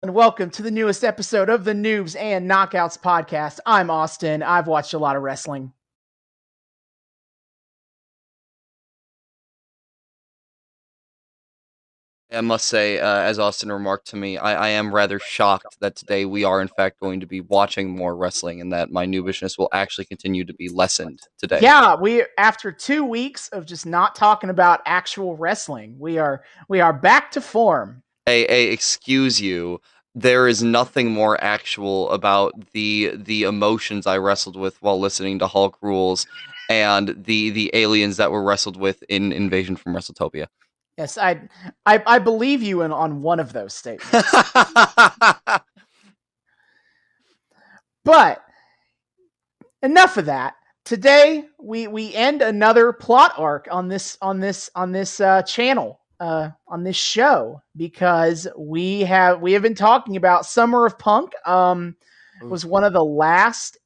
And welcome to the newest episode of the Noobs and Knockouts podcast. I'm Austin. I've watched a lot of wrestling. I must say, as Austin remarked to me, I am rather shocked that today we are in fact going to be watching more wrestling and that my noobishness will actually continue to be lessened today. Yeah, we after 2 weeks of just not talking about actual wrestling, we are back to form. Excuse you. There is nothing more actual about the emotions I wrestled with while listening to Hulk Rules and the aliens that were wrestled with in Invasion from WrestleTopia. Yes, I believe you on one of those statements. But enough of that. Today we end another plot arc on this channel, on this show, because we have been talking about Summer of Punk. Was one of the last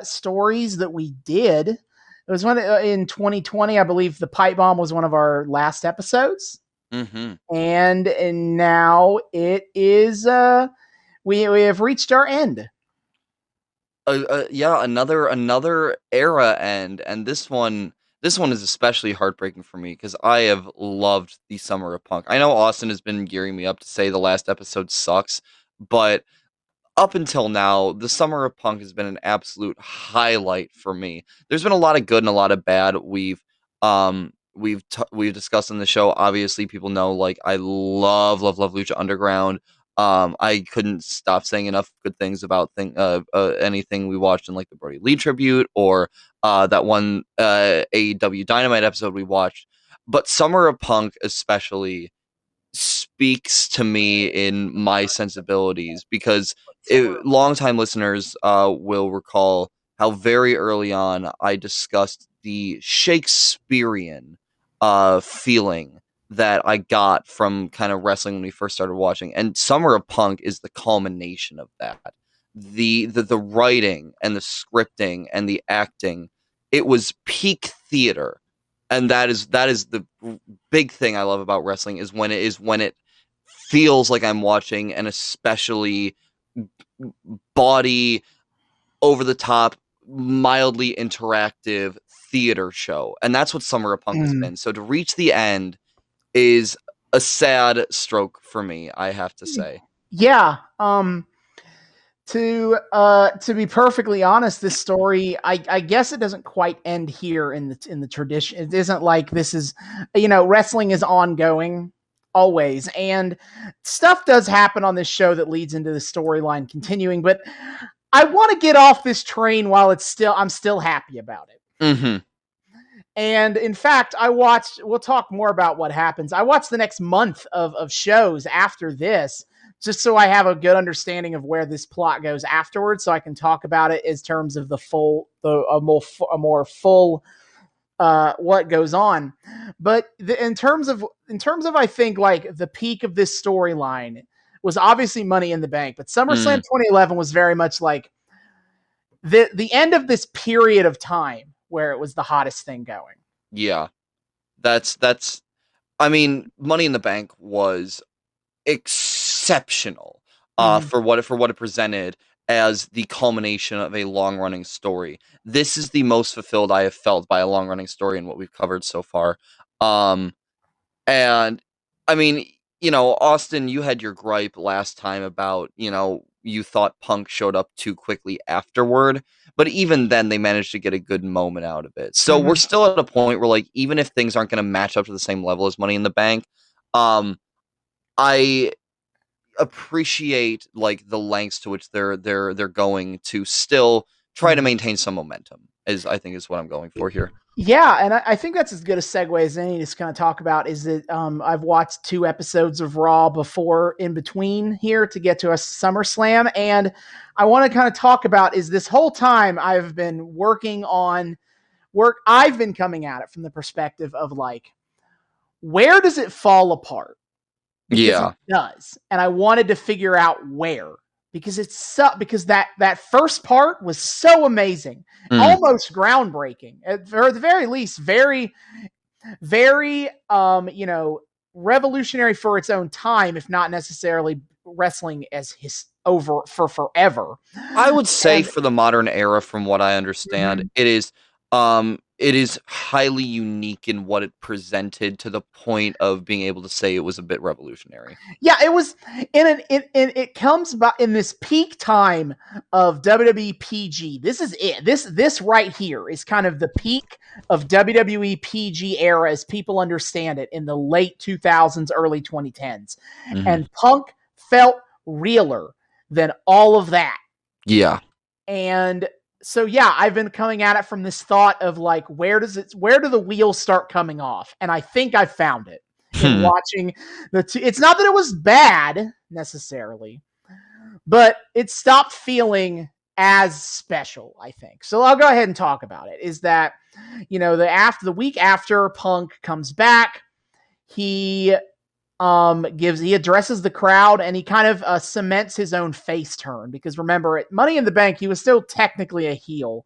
stories that we did. It was in 2020, I believe. The pipe bomb was one of our last episodes, and now it is. We have reached our end. Yeah, another era end, and this one is especially heartbreaking for me because I have loved the Summer of Punk. I know Austin has been gearing me up to say the last episode sucks, but up until now, the Summer of Punk has been an absolute highlight for me. There's been a lot of good and a lot of bad. We've discussed on the show. Obviously, people know like I love Lucha Underground. I couldn't stop saying enough good things about anything we watched in like the Brody Lee tribute or that one AEW Dynamite episode we watched. But Summer of Punk especially speaks to me in my sensibilities because longtime listeners will recall how very early on I discussed the Shakespearean feeling that I got from kind of wrestling when we first started watching, and Summer of Punk is the culmination of that. The writing and the scripting and the acting, it was peak theater, and that is the big thing I love about wrestling is when it feels like I'm watching an especially body over the top, mildly interactive theater show, and that's what Summer of Punk has been. So to reach the end is a sad stroke for me, I have to say. Yeah. To be perfectly honest, this story, I guess it doesn't quite end here in the tradition. It isn't like this is, wrestling is ongoing always, and stuff does happen on this show that leads into the storyline continuing. But I want to get off this train while I'm still happy about it. Mm-hmm. And in fact, we'll talk more about what happens. I watched the next month of shows after this, just so I have a good understanding of where this plot goes afterwards, so I can talk about it in terms of a more full what goes on. But in terms of I think like the peak of this storyline was obviously Money in the Bank, but SummerSlam 2011 was very much like the end of this period of time where it was the hottest thing going. Yeah. That's I mean, Money in the Bank was exceptional for what it presented as the culmination of a long-running story. This is the most fulfilled I have felt by a long-running story in what we've covered so far. And I mean, Austin, you had your gripe last time about, you thought Punk showed up too quickly afterward, but even then they managed to get a good moment out of it. So we're still at a point where like, even if things aren't going to match up to the same level as Money in the Bank, I appreciate like the lengths to which they're going to still try to maintain some momentum, I think is what I'm going for here. Yeah, and I think that's as good a segue as any to kind of talk about is that I've watched 2 episodes of Raw before in between here to get to a SummerSlam, and I want to kind of talk about is this whole time I've been I've been coming at it from the perspective of like, where does it fall apart? Because it does, and I wanted to figure out where. Because because that first part was so amazing, almost groundbreaking, or at the very least, very, very, revolutionary for its own time, if not necessarily wrestling as his over for forever. I would say And for the modern era, from what I understand, mhm. it is highly unique in what it presented to the point of being able to say it was a bit revolutionary. Yeah, it was it comes by in this peak time of WWE PG. This is it. This right here is kind of the peak of WWE PG era as people understand it in the late 2000s, early 2010s. Mhm. And Punk felt realer than all of that. Yeah. And so yeah, I've been coming at it from this thought of like where do the wheels start coming off? And I think I found it in watching the two. It's not that it was bad necessarily, but it stopped feeling as special, I think. So I'll go ahead and talk about it. Is that, the week after Punk comes back, he he addresses the crowd, and he kind of cements his own face turn, because remember, at Money in the Bank he was still technically a heel,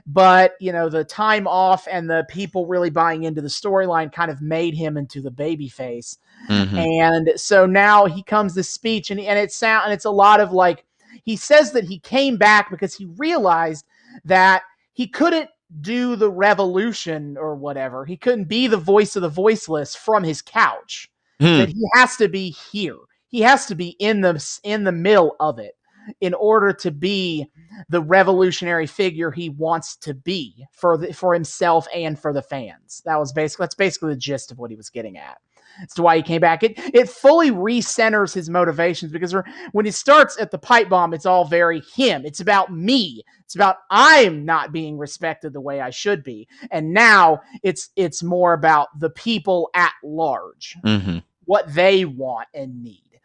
but the time off and the people really buying into the storyline kind of made him into the baby face. Mhm. And so now he comes this speech, and it's a lot of like, he says that he came back because he realized that he couldn't do the revolution or whatever. He couldn't be the voice of the voiceless from his couch. That he has to be here. He has to be in the middle of it in order to be the revolutionary figure he wants to be for himself and for the fans. That's basically the gist of what he was getting at. That's why he came back. It fully recenters his motivations, because when he starts at the pipe bomb, it's all very him. It's about me. It's about I'm not being respected the way I should be. And now it's more about the people at large. Mhm. What they want and need.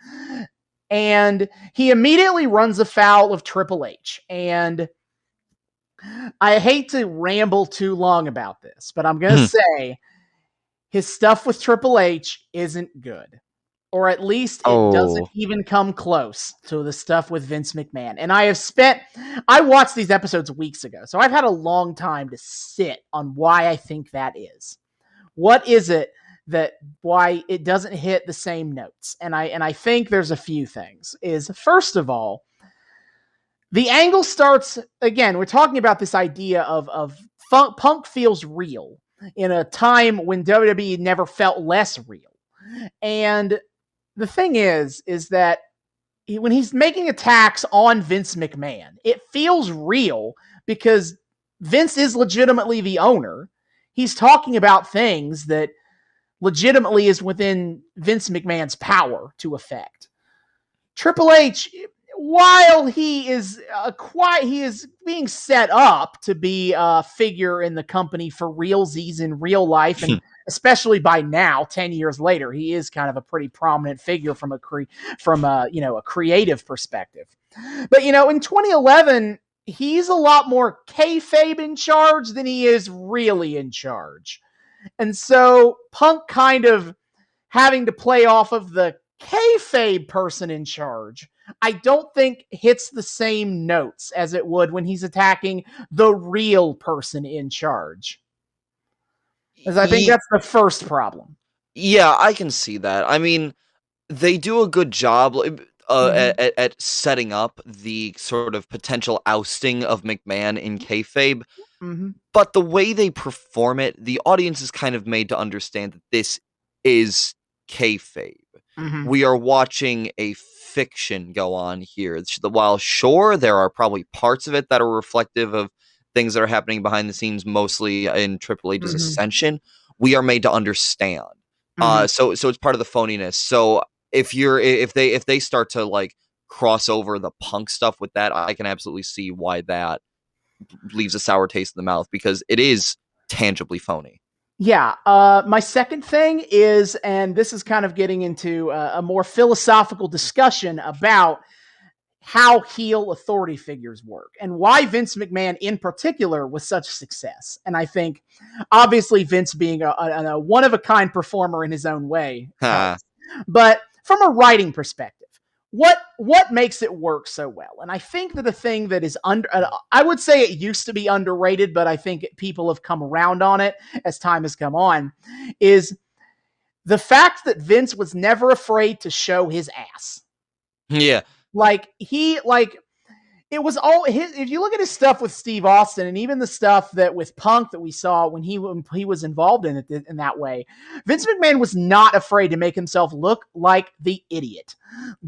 And he immediately runs afoul of Triple H. And I hate to ramble too long about this, but I'm going to say his stuff with Triple H isn't good. Or at least it doesn't Oh. even come close to the stuff with Vince McMahon. And I watched these episodes weeks ago, so I've had a long time to sit on why I think that is. What is it why it doesn't hit the same notes? And I think there's a few things. Is, first of all, the angle starts again. We're talking about this idea of Punk feels real in a time when WWE never felt less real. And the thing is that when he's making attacks on Vince McMahon, it feels real because Vince is legitimately the owner. He's talking about things that legitimately is within Vince McMahon's power to affect. Triple H, while he is being set up to be a figure in the company for realsies in real life, and especially by now, 10 years later, he is kind of a pretty prominent figure from a creative perspective. But in 2011, he's a lot more kayfabe in charge than he is really in charge. And so Punk kind of having to play off of the kayfabe person in charge, I don't think hits the same notes as it would when he's attacking the real person in charge. Because I think that's the first problem. Yeah, I can see that. I mean, they do a good job at setting up the sort of potential ousting of McMahon in kayfabe. Mm-hmm. But the way they perform it, the audience is kind of made to understand that this is kayfabe. Mm-hmm. We are watching a fiction go on here. While sure, there are probably parts of it that are reflective of things that are happening behind the scenes, mostly in Triple H's ascension, we are made to understand. So it's part of the phoniness. So if they start to like cross over the Punk stuff with that, I can absolutely see why that leaves a sour taste in the mouth, because it is tangibly phony. Yeah. My second thing is, and this is kind of getting into a more philosophical discussion about how heel authority figures work and why Vince McMahon in particular was such a success. And I think obviously Vince being a one-of-a-kind performer in his own way helps. But from a writing perspective, what makes it work so well? And I think that the thing that is I would say it used to be underrated, but I think people have come around on it as time has come on, is the fact that Vince was never afraid to show his ass. Yeah. Like it was all his. If you look at his stuff with Steve Austin, and even the stuff that with Punk that we saw when he was involved in it in that way, Vince McMahon was not afraid to make himself look like the idiot.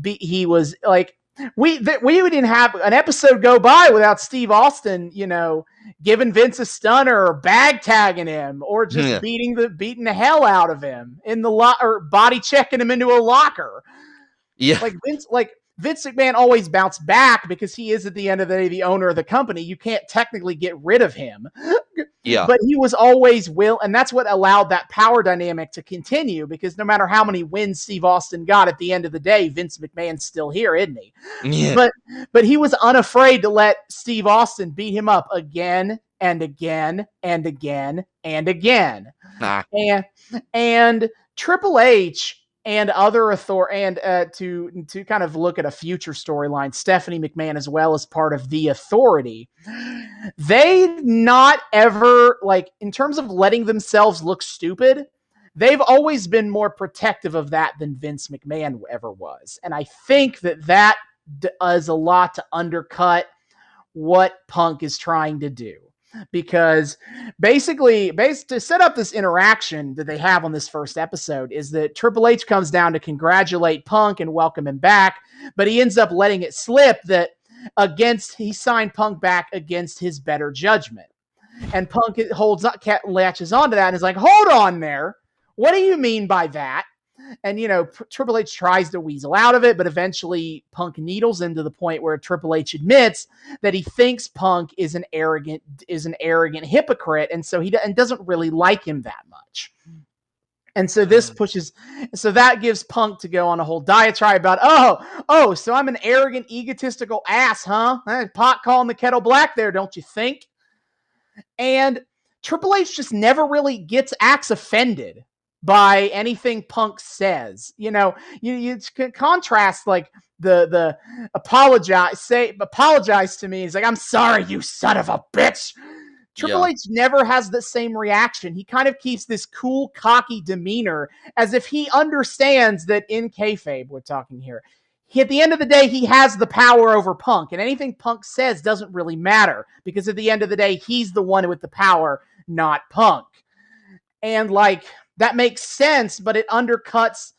He was like, we didn't have an episode go by without Steve Austin, giving Vince a stunner or bag tagging him or just Yeah. beating the hell out of him in the or body checking him into a locker. Yeah. Vince McMahon always bounced back because he is at the end of the day the owner of the company. You can't technically get rid of him. Yeah. But he was always and that's what allowed that power dynamic to continue, because no matter how many wins Steve Austin got, at the end of the day, Vince McMahon's still here, isn't he? Yeah. But he was unafraid to let Steve Austin beat him up again and again and again and again. Nah. And Triple H and other to kind of look at a future storyline, Stephanie McMahon as well as part of the Authority, they not ever, like, in terms of letting themselves look stupid, they've always been more protective of that than Vince McMahon ever was. And I think that does a lot to undercut what Punk is trying to do. Because basically, to set up this interaction that they have on this first episode is that Triple H comes down to congratulate Punk and welcome him back, but he ends up letting it slip that he signed Punk back against his better judgment. And Punk latches onto that and is like, hold on there. What do you mean by that? And, Triple H tries to weasel out of it, but eventually Punk needles him to the point where Triple H admits that he thinks Punk is an arrogant hypocrite, and so he doesn't really like him that much. And so that gives Punk to go on a whole diatribe about, so I'm an arrogant, egotistical ass, huh? Pot calling the kettle black there, don't you think? And Triple H just never really acts offended by anything Punk says. You can contrast like the apologize to me. He's like, I'm sorry, you son of a bitch. Triple H never has the same reaction. He kind of keeps this cool, cocky demeanor as if he understands that in kayfabe, we're talking here, at the end of the day, he has the power over Punk, and anything Punk says doesn't really matter because at the end of the day, he's the one with the power, not Punk. And that makes sense, but it undercuts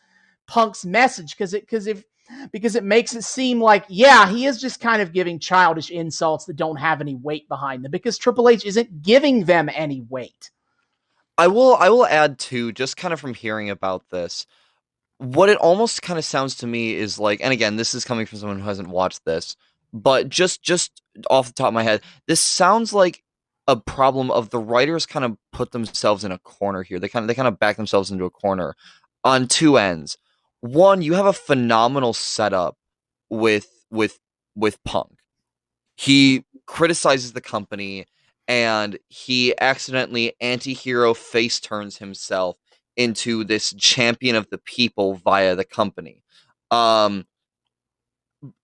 Punk's message because it makes it seem like, he is just kind of giving childish insults that don't have any weight behind them because Triple H isn't giving them any weight. I will add too, just kind of from hearing about this, what it almost kind of sounds to me is like, and again, this is coming from someone who hasn't watched this, but just off the top of my head, this sounds like a problem of the writers kind of put themselves in a corner here. They kind of back themselves into a corner on two ends. One, you have a phenomenal setup with Punk. He criticizes the company and he accidentally anti-hero face turns himself into this champion of the people via the company.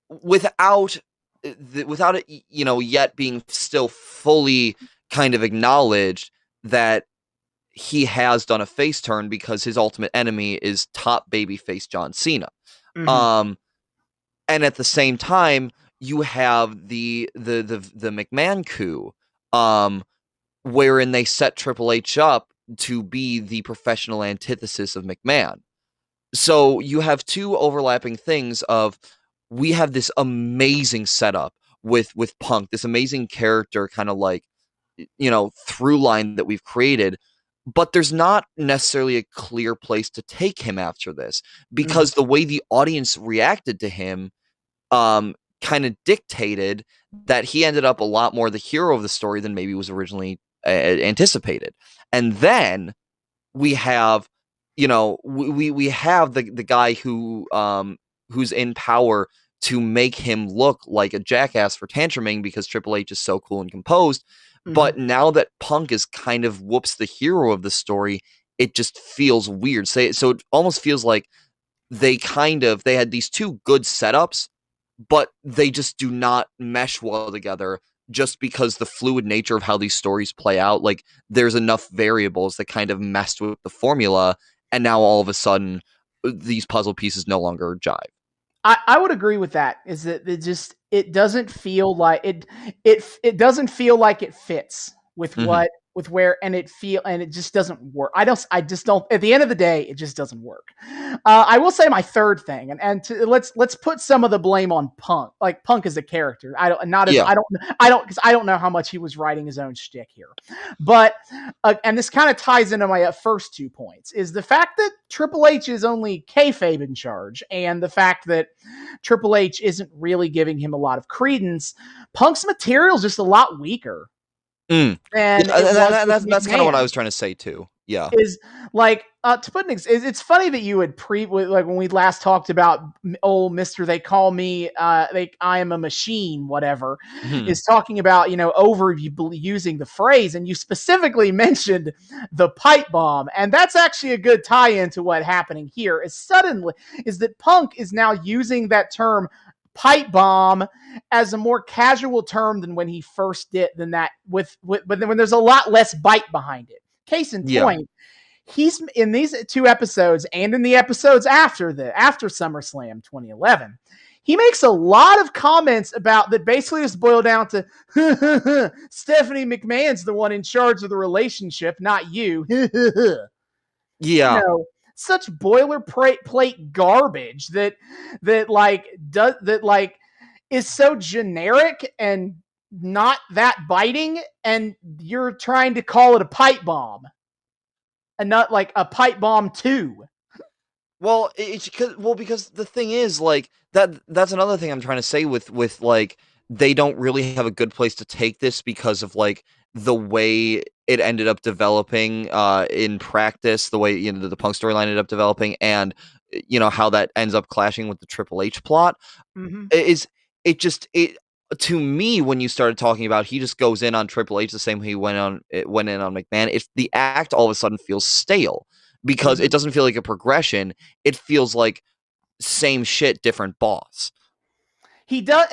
Without it, yet being still fully kind of acknowledged that he has done a face turn because his ultimate enemy is top babyface John Cena. Mm-hmm. And at the same time, you have the McMahon coup, wherein they set Triple H up to be the professional antithesis of McMahon. So you have two overlapping things of, we have this amazing setup with Punk, this amazing character kind of like, through line that we've created, but there's not necessarily a clear place to take him after this because the way the audience reacted to him kind of dictated that he ended up a lot more the hero of the story than maybe was originally anticipated. And then we have, we have the guy who's in power to make him look like a jackass for tantruming because Triple H is so cool and composed. Mm-hmm. But now that Punk is kind of the hero of the story, it just feels weird. So it almost feels like they had these two good setups, but they just do not mesh well together just because the fluid nature of how these stories play out. Like, there's enough variables that kind of messed with the formula, and now all of a sudden these puzzle pieces no longer jive. I would agree with that. Is that it doesn't feel like it doesn't feel like it fits with Mhm. with where and it just doesn't work. I just don't. At the end of the day, it just doesn't work. I will say my third thing, let's put some of the blame on Punk. Like Punk as a character, I don't not as Yeah. I don't because I don't know how much he was writing his own shtick here, but and this kind of ties into my first 2 points, is the fact that Triple H is only kayfabe in charge, and the fact that Triple H isn't really giving him a lot of credence. Punk's material is just a lot weaker Mm. than Yeah, it was with that's kind of what I McMahon. was trying to say too. Yeah. Is like to put it's funny that you would like when we last talked about old Mister They Call Me I Am a Machine, whatever, Mhm. is talking about over using the phrase, and you specifically mentioned the pipe bomb, and that's actually a good tie-in to what happening here. Is that Punk is now using that term pipe bomb as a more casual term than when he first did than that but then when there's a lot less bite behind it. Case in Yeah. point, he's in these 2 episodes and in the episodes after SummerSlam 2011. He makes a lot of comments about that basically just boil down to Stephanie McMahon's the one in charge of the relationship, not you. Yeah. Such boilerplate garbage that is so generic and not that biting, and you're trying to call it a pipe bomb and not like a pipe bomb too. Well, because the thing is like that's another thing I'm trying to say with like they don't really have a good place to take this because of like the way it ended up developing in practice, the way the Punk storyline ended up developing, and how that ends up clashing with the Triple H plot. Mm-hmm. Is it just it to me when you started talking about he just goes in on Triple H the same way he went in on McMahon, if the act all of a sudden feels stale because Mm-hmm. it doesn't feel like a progression. It feels like same shit, different boss. He does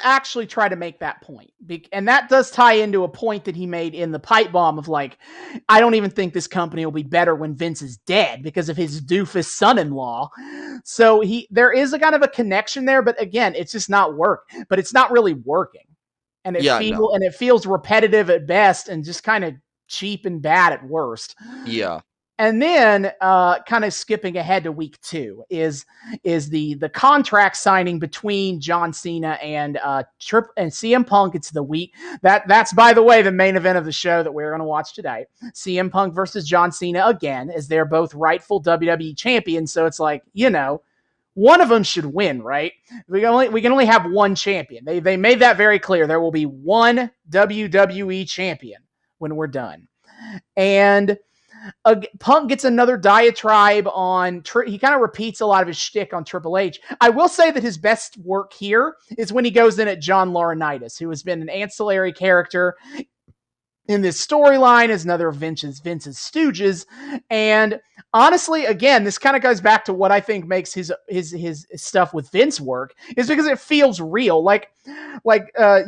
actually try to make that point, and that does tie into a point that he made in the pipe bomb of like, I don't even think this company will be better when Vince is dead because of his doofus son-in-law. So there is a kind of a connection there, but again, it's just not but it's not really working, and Yeah, no. it feels repetitive at best and just kind of cheap and bad at worst. Yeah. And then, kind of skipping ahead to week 2 is the contract signing between John Cena and CM Punk. It's the week that's by the way the main event of the show that we're going to watch today. CM Punk versus John Cena again, as they're both rightful WWE champions. So it's like one of them should win, right? We can only have one champion. They made that very clear. There will be one WWE champion when we're done, and Punk gets another diatribe on. He kind of repeats a lot of his shtick on Triple H. I will say that his best work here is when he goes in at John Laurinaitis, who has been an ancillary character in this storyline as another of Vince's Stooges. And honestly, again, this kind of goes back to what I think makes his stuff with Vince work, is because it feels real. Like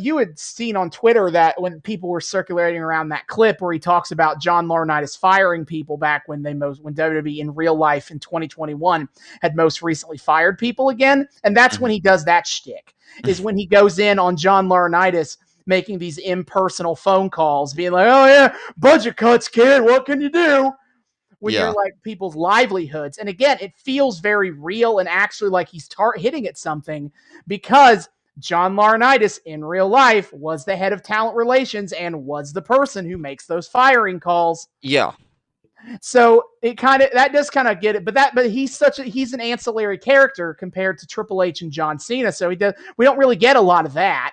you had seen on Twitter that when people were circulating around that clip where he talks about John Laurinaitis firing people back when when WWE in real life in 2021 had most recently fired people again. And that's when he does that shtick, is when he goes in on John Laurinaitis making these impersonal phone calls, being like, oh yeah, budget cuts, kid, what can you do? When you're Yeah. like people's livelihoods. And again, it feels very real and actually like he's hitting at something, because John Laurinaitis in real life was the head of talent relations and was the person who makes those firing calls. Yeah. So that does kind of get it, but he's an ancillary character compared to Triple H and John Cena. So we don't really get a lot of that.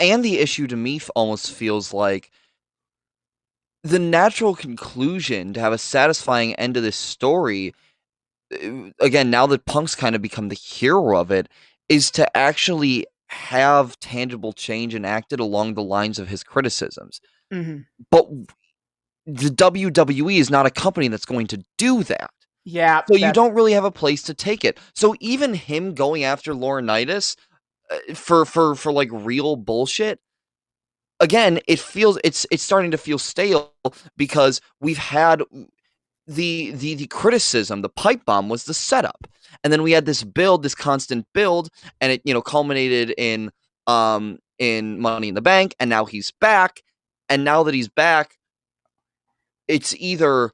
And the issue to me almost feels like the natural conclusion to have a satisfying end to this story, again, now that Punk's kind of become the hero of it, is to actually have tangible change enacted along the lines of his criticisms. Mm-hmm. But the WWE is not a company that's going to do that. Yeah. So you don't really have a place to take it. So even him going after Laurinaitis for like real bullshit, again, it's starting to feel stale because we've had the criticism, the pipe bomb was the setup. And then we had this constant build, and it, culminated in Money in the Bank, and now he's back. And now that he's back, it's either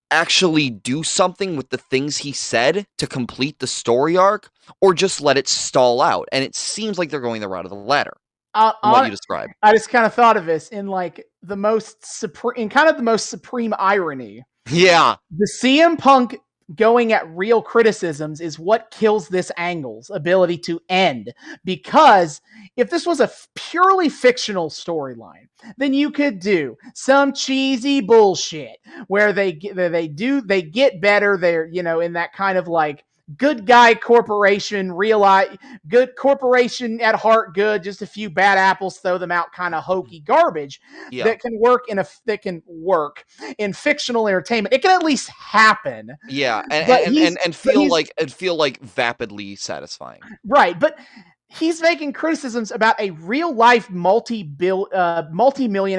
actually do something with the things he said to complete the story arc, or just let it stall out. And it seems like they're going the route of the latter. What you described. I just kind of thought of this in like the most supreme irony. Yeah. The CM Punk going at real criticisms is what kills this angle's ability to end. Because if this was a purely fictional storyline, then you could do some cheesy bullshit where they get better. They're, in that kind of like good guy corporation, good corporation at heart, good, just a few bad apples, throw them out, kind of hokey garbage that can work in fictional entertainment. It can at least happen. Yeah, and feel like vapidly satisfying. Right, but he's making criticisms about a real life multi-million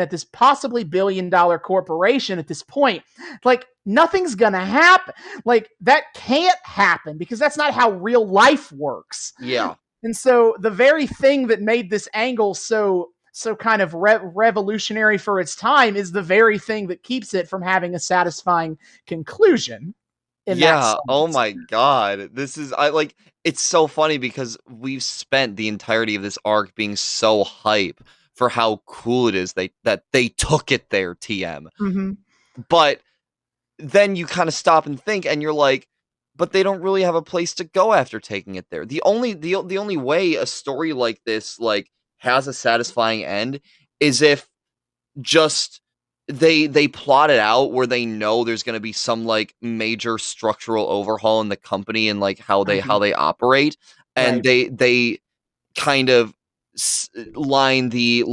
at this possibly billion-dollar corporation at this point. Like, nothing's gonna happen. Like, that can't happen because that's not how real life works. Yeah. And so the very thing that made this angle so kind of revolutionary for its time is the very thing that keeps it from having a satisfying conclusion. Yeah. Oh my God. It's so funny because we've spent the entirety of this arc being so hype for how cool it is that they took it there, TM. Mm-hmm. But then you kind of stop and think, and you're like, but they don't really have a place to go after taking it there. The only way a story like this like has a satisfying end is if just they plot it out where they know there's going to be some like major structural overhaul in the company and like how they operate, and they kind of line the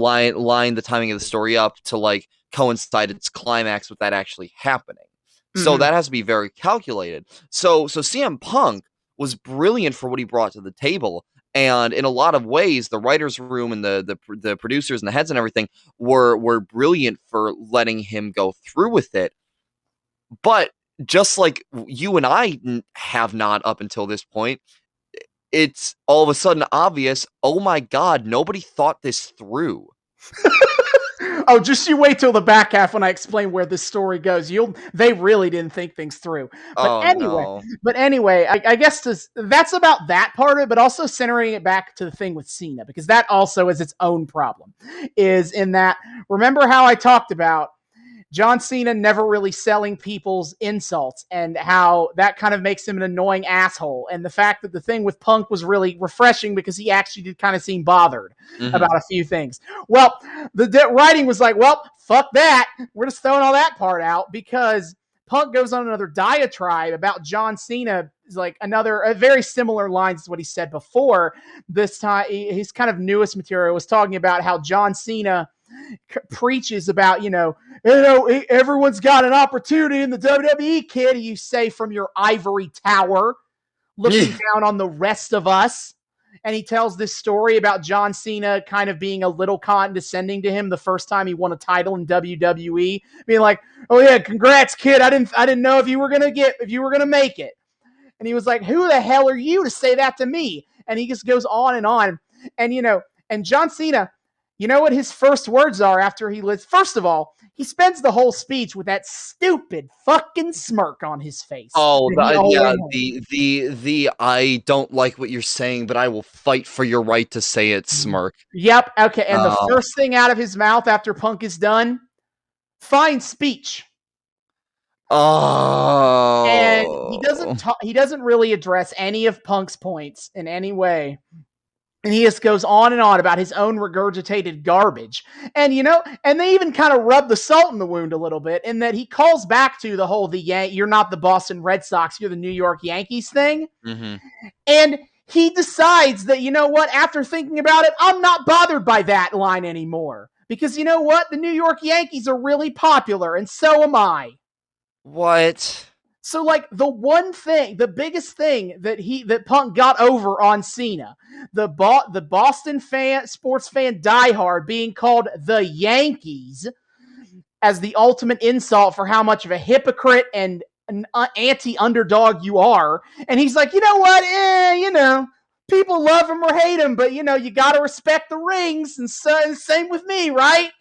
timing of the story up to like coincide its climax with that actually happening. So that has to be very calculated. So CM Punk was brilliant for what he brought to the table. And in a lot of ways, the writer's room and the producers and the heads and everything were brilliant for letting him go through with it. But just like you and I have not up until this point, it's all of a sudden obvious, oh my God, nobody thought this through. Oh, just you wait till the back half when I explain where this story goes. They really didn't think things through. But anyway, I guess that's about that part of it, but also centering it back to the thing with Cena, because that also is its own problem. Is in that, remember how I talked about John Cena never really selling people's insults and how that kind of makes him an annoying asshole. And the fact that the thing with Punk was really refreshing because he actually did kind of seem bothered about a few things. Well, the writing was like, well, fuck that. We're just throwing all that part out because Punk goes on another diatribe about John Cena. Is like a very similar lines to what he said before. This time, his kind of newest material was talking about how John Cena preaches about, everyone's got an opportunity in the WWE, kid, you say from your ivory tower, looking down on the rest of us. And he tells this story about John Cena kind of being a little condescending to him the first time he won a title in WWE, being like, "Oh yeah, congrats, kid. I didn't know if you were gonna make it." And he was like, "Who the hell are you to say that to me?" And he just goes on. And John Cena, you know what his first words are after he lives? First of all, he spends the whole speech with that stupid fucking smirk on his face. Oh, the I don't like what you're saying, but I will fight for your right to say it smirk. Yep. Okay. And the first thing out of his mouth after Punk is done, fine speech. Oh. And he doesn't really address any of Punk's points in any way. And he just goes on and on about his own regurgitated garbage. And, and they even kind of rub the salt in the wound a little bit in that he calls back to the whole, you're not the Boston Red Sox, you're the New York Yankees thing. Mm-hmm. And he decides that, you know what, after thinking about it, I'm not bothered by that line anymore. Because you know what? The New York Yankees are really popular, and so am I. What? So, like, the biggest thing that Punk got over on Cena, the Boston sports fan diehard being called the Yankees, as the ultimate insult for how much of a hypocrite and an anti-underdog you are. And he's like, you know what? People love him or hate him, but you got to respect the rings. And so, same with me, right?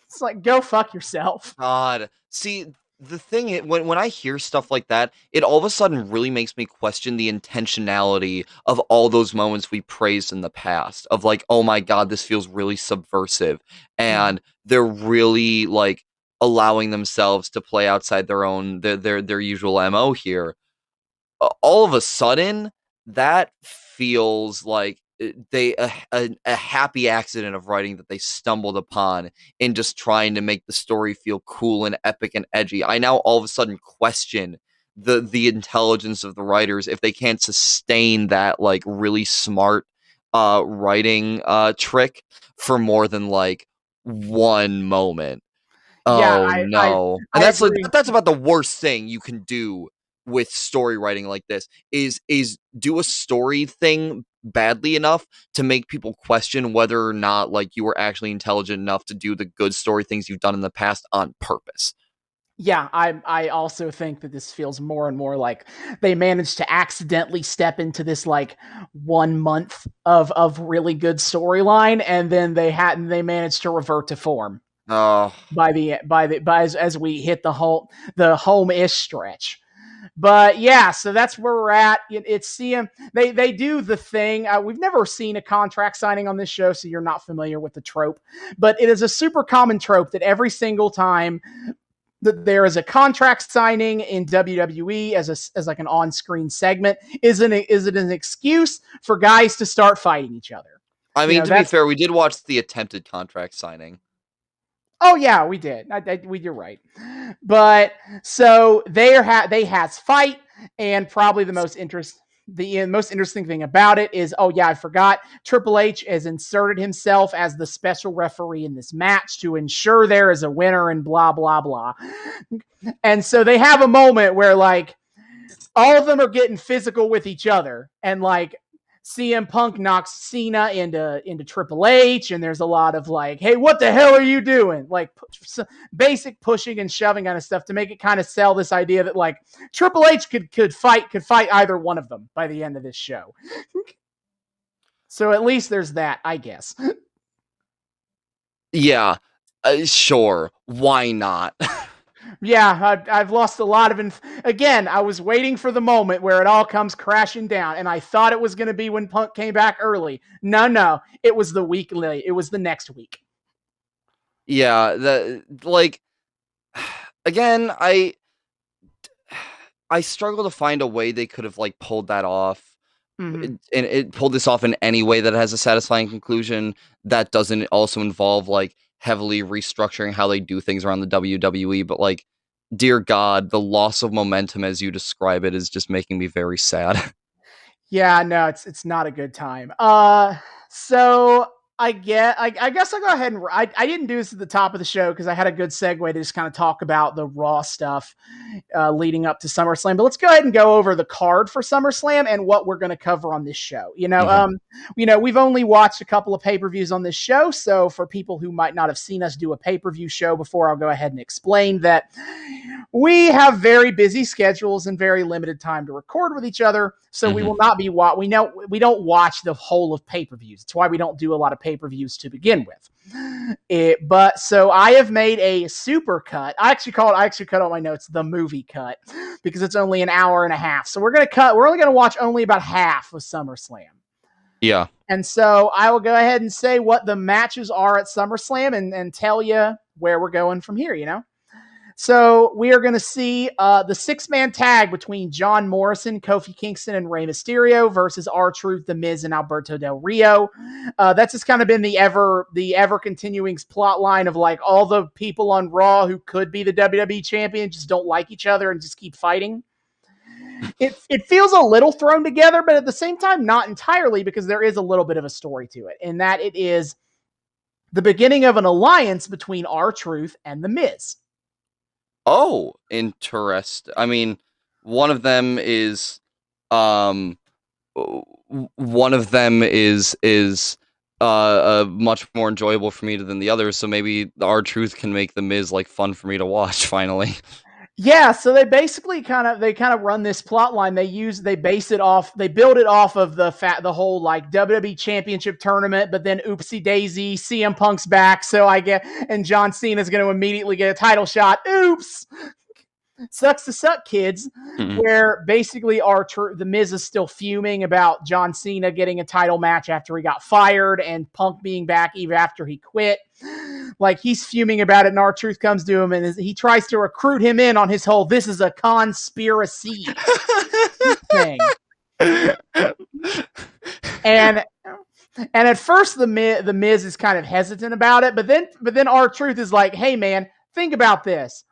It's like, go fuck yourself. God. See, the thing is, when I hear stuff like that, it all of a sudden really makes me question the intentionality of all those moments we praised in the past. Of like, oh my God, this feels really subversive, and they're really like allowing themselves to play outside their usual MO here. All of a sudden, that feels like a happy accident of writing that they stumbled upon in just trying to make the story feel cool and epic and edgy. I now all of a sudden question the intelligence of the writers if they can't sustain that like really smart writing trick for more than like one moment. Yeah, Oh I no. And I that's like agree. that's about the worst thing you can do with story writing like this is do a story thing badly enough to make people question whether or not like you were actually intelligent enough to do the good story things you've done in the past on purpose. Yeah, I also think that this feels more and more like they managed to accidentally step into this like 1 month of really good storyline, and then they managed to revert to form Oh, by as we hit the home-ish stretch. But yeah, so that's where we're at. It's CM. They do the thing. We've never seen a contract signing on this show, so you're not familiar with the trope. But it is a super common trope that every single time that there is a contract signing in WWE as like an on-screen segment, is it an excuse for guys to start fighting each other? I You mean, know, to be that's fair, we did watch the attempted contract signing. Oh yeah, we did. You're right. But so they has fight, and probably the most interesting thing about it is, oh yeah, I forgot. Triple H has inserted himself as the special referee in this match to ensure there is a winner and blah blah blah. And so they have a moment where like all of them are getting physical with each other, and like CM Punk knocks Cena into Triple H, and there's a lot of like, "Hey, what the hell are you doing?" Like basic pushing and shoving kind of stuff to make it kind of sell this idea that like Triple H could fight either one of them by the end of this show. So at least there's that, I guess. Yeah, sure. Why not? Yeah, I've lost a lot of. Again, I was waiting for the moment where it all comes crashing down, and I thought it was going to be when Punk came back early. No, it was the week late. It was the next week. Yeah, the like again, I struggle to find a way they could have like pulled that off. Mm-hmm. And it pulled this off in any way that has a satisfying conclusion that doesn't also involve like heavily restructuring how they do things around the WWE. But like, dear God, the loss of momentum as you describe it is just making me very sad. Yeah, no, it's not a good time. So I guess I'll go ahead and I didn't do this at the top of the show because I had a good segue to just kind of talk about the Raw stuff leading up to SummerSlam. But let's go ahead and go over the card for SummerSlam and what we're going to cover on this show. We've only watched a couple of pay-per-views on this show, so for people who might not have seen us do a pay-per-view show before, I'll go ahead and explain that we have very busy schedules and very limited time to record with each other, so we will not be we don't watch the whole of pay-per-views. It's why we don't do a lot of pay-per-views to begin with. But so I have made a super cut. I actually cut on my notes the movie cut because it's only an hour and a half. So we're only gonna watch only about half of SummerSlam. Yeah. And so I will go ahead and say what the matches are at SummerSlam and tell you where we're going from here, So we are going to see the 6-man tag between John Morrison, Kofi Kingston, and Rey Mysterio versus R-Truth, The Miz, and Alberto Del Rio. That's just kind of been the ever continuing plot line of like all the people on Raw who could be the WWE champion just don't like each other and just keep fighting. It feels a little thrown together, but at the same time, not entirely, because there is a little bit of a story to it, in that it is the beginning of an alliance between R-Truth and The Miz. Oh, interesting. I mean, one of them is um one of them is much more enjoyable for me than the others. So maybe R-Truth can make the Miz like fun for me to watch finally. Yeah, so they basically kind of run this plot line. They build it off of the whole like WWE Championship tournament, but then oopsie daisy, CM Punk's back, so and John Cena's going to immediately get a title shot. Oops. Sucks to suck, kids. Where basically the Miz is still fuming about John Cena getting a title match after he got fired and Punk being back even after he quit. Like, he's fuming about it, and R-Truth comes to him and he tries to recruit him in on his whole "this is a conspiracy" thing. And at first the Miz is kind of hesitant about it, but then R-Truth is like, "Hey man, think about this.